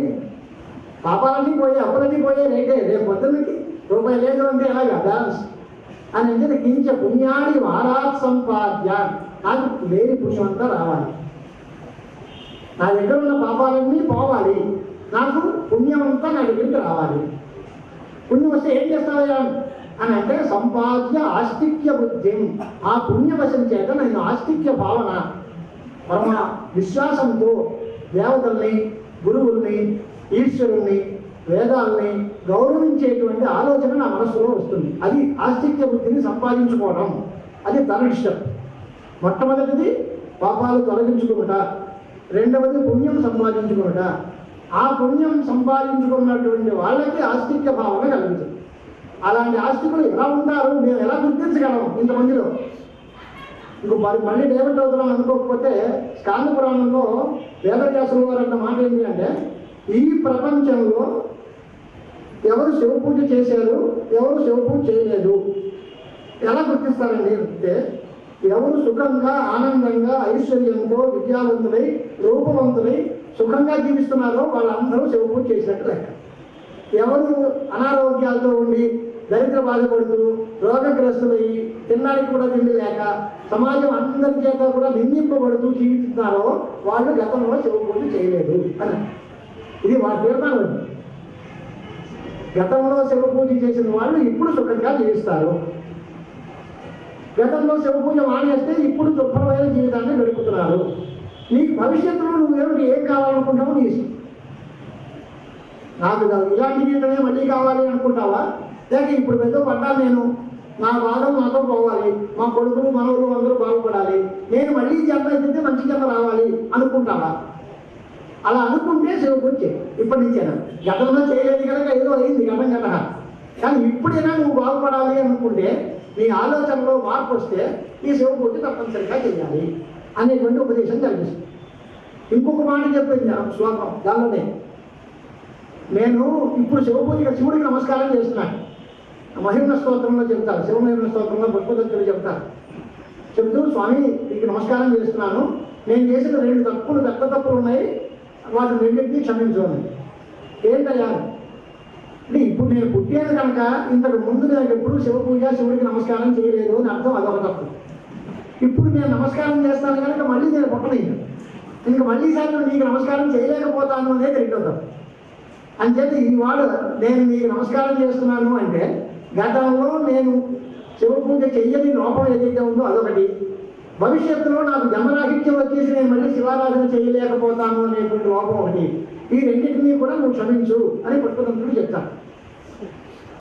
పాపాలన్నీ పోయాయి, అప్పులన్నీ పోయాయి, రేపు పొద్దున్నకి రూపాయి లేదు అంటే ఎలాగా బ్యాలెన్స్ అని అంటే కించ పుణ్యాన్ని వారాత్ సంపాద్య. నాకు లేని పుణ్యం అంతా రావాలి, నా దగ్గర ఉన్న పాపాలన్నీ పోవాలి, నాకు పుణ్యం అంతా నా దగ్గరికి రావాలి. పుణ్యం వస్తే ఏం చేస్తావయ్యా అని అంటే సంపాద్య ఆస్తిక్య బుద్ధి. ఆ పుణ్యవశం చేత నేను ఆస్తిక్య భావన, పరమ విశ్వాసంతో దేవతల్ని, గురువుల్ని, ఈశ్వరుణ్ణి, వేదాల్ని గౌరవించేటువంటి ఆలోచన నా మనస్సులో వస్తుంది. అది ఆస్తిక్య బుద్ధిని సంపాదించుకోవడం. అది తనిష్టం. మొట్టమొదటిది పాపాలు తొలగించుకున్నట, రెండవది పుణ్యం సంపాదించుకున్నట. ఆ పుణ్యం సంపాదించుకున్నటువంటి వాళ్ళకి ఆస్తిక్య భావన కలుగుతుంది. అలాంటి ఆస్తికులు ఎలా ఉంటారు, మేము ఎలా గుర్తించగలం ఇంతమందిలో? ఇంకో మళ్ళీ డేవిడ్ అవుతున్నాం అనుకోకపోతే, స్కాంద పురాణంలో వేదవ్యాసుల వారు అన్న మాట ఏంటి అంటే, ఈ ప్రపంచంలో ఎవరు శివ పూజ చేశారు, ఎవరు శివ పూజ చేయలేదు ఎలా గుర్తిస్తారండి అంటే, ఎవరు సుఖంగా, ఆనందంగా, ఐశ్వర్యంతో, విద్యావంతులై, రూపవంతులై సుఖంగా జీవిస్తున్నారో వాళ్ళందరూ శివ పూజ చేసినట్టు లెక్క. ఎవరు అనారోగ్యాలతో ఉండి దరిద్ర బాధపడుతూ రోగగ్రస్తులై తినడానికి కూడా తిండి లేక సమాజం అందరి చేత కూడా నిందింపబడుతూ జీవిస్తున్నారో వాళ్ళు గతంలో శివ పూజ చేయలేదు అని. ఇది వారి తీర్మానం. గతంలో శివ పూజ చేసిన వాళ్ళు ఇప్పుడు సుఖంగా జీవిస్తారు. గతంలో శివ పూజ మానేస్తే ఇప్పుడు శుభ్రమైన జీవితాన్ని గడుపుతున్నారు. నీకు భవిష్యత్తులో నువ్వేమిటి ఏం కావాలనుకుంటావు నీ ఇష్టం. నాకు ఇలాంటి జీవితమే మళ్ళీ కావాలి అనుకుంటావా, లేక ఇప్పుడు ఏదో పడ్డాను నేను, నా భాగం నాతో పోవాలి, మా కొడుకులు మనవులు అందరూ బాగుపడాలి, నేను మళ్ళీ జన్మ ఎత్తితే మంచి జన్మ రావాలి అనుకుంటావా? అలా అనుకుంటే శివ పూజ చేయి ఇప్పటి నుంచేనా. గతంలో చేయలేదు కనుక ఏదో అయింది గతం గత. కానీ ఇప్పుడైనా నువ్వు బాగుపడాలి అనుకుంటే, నీ ఆలోచనలో మార్పు వస్తే ఈ శివ పూజ తప్పనిసరిగా చేయాలి అనేటువంటి ఉపదేశం కల్పిస్తుంది. ఇంకొక మాట చెప్పింది శ్లోకం దానిలోనే, నేను ఇప్పుడు శివ పూజ శివుడికి నమస్కారం చేస్తున్నాను. మహిమ స్తోత్రంలో చెప్తారు, శివమహిమ స్తోత్రంలో పుష్పదత్తులు చెప్తారు. చెప్తూ స్వామి నీకు నమస్కారం చేస్తున్నాను, నేను చేసిన 2 తప్పులు పెద్ద తప్పులు ఉన్నాయి, వాటిని రెండింటినీ క్షమించండి. ఏంటయ్యా అంటే, ఇప్పుడు నేను పుట్టాను కనుక ఇంతకు ముందు నేను ఎప్పుడు శివ పూజ శివుడికి నమస్కారం చేయలేదు అని అర్థం, అదొక తప్పు. ఇప్పుడు నేను నమస్కారం చేస్తాను కనుక మళ్ళీ నేను పుట్టలేదు, ఇంక మళ్ళీసారి నీకు నమస్కారం చేయలేకపోతాను అనేది రెండో తప్పు. అంచేత ఈవాడు నేను నీకు నమస్కారం చేస్తున్నాను అంటే, గతంలో నేను శివ పూజ చెయ్యని లోపం ఏదైతే ఉందో అదొకటి, భవిష్యత్తులో నాకు జన్మరాహిత్యం వచ్చేసి నేను మళ్ళీ శివారాధన చేయలేకపోతాను అనేటువంటి లోపం ఒకటి. ఈ రెండింటినీ కూడా నువ్వు క్షమించు అని పుష్పదంతుడు చెప్తాను.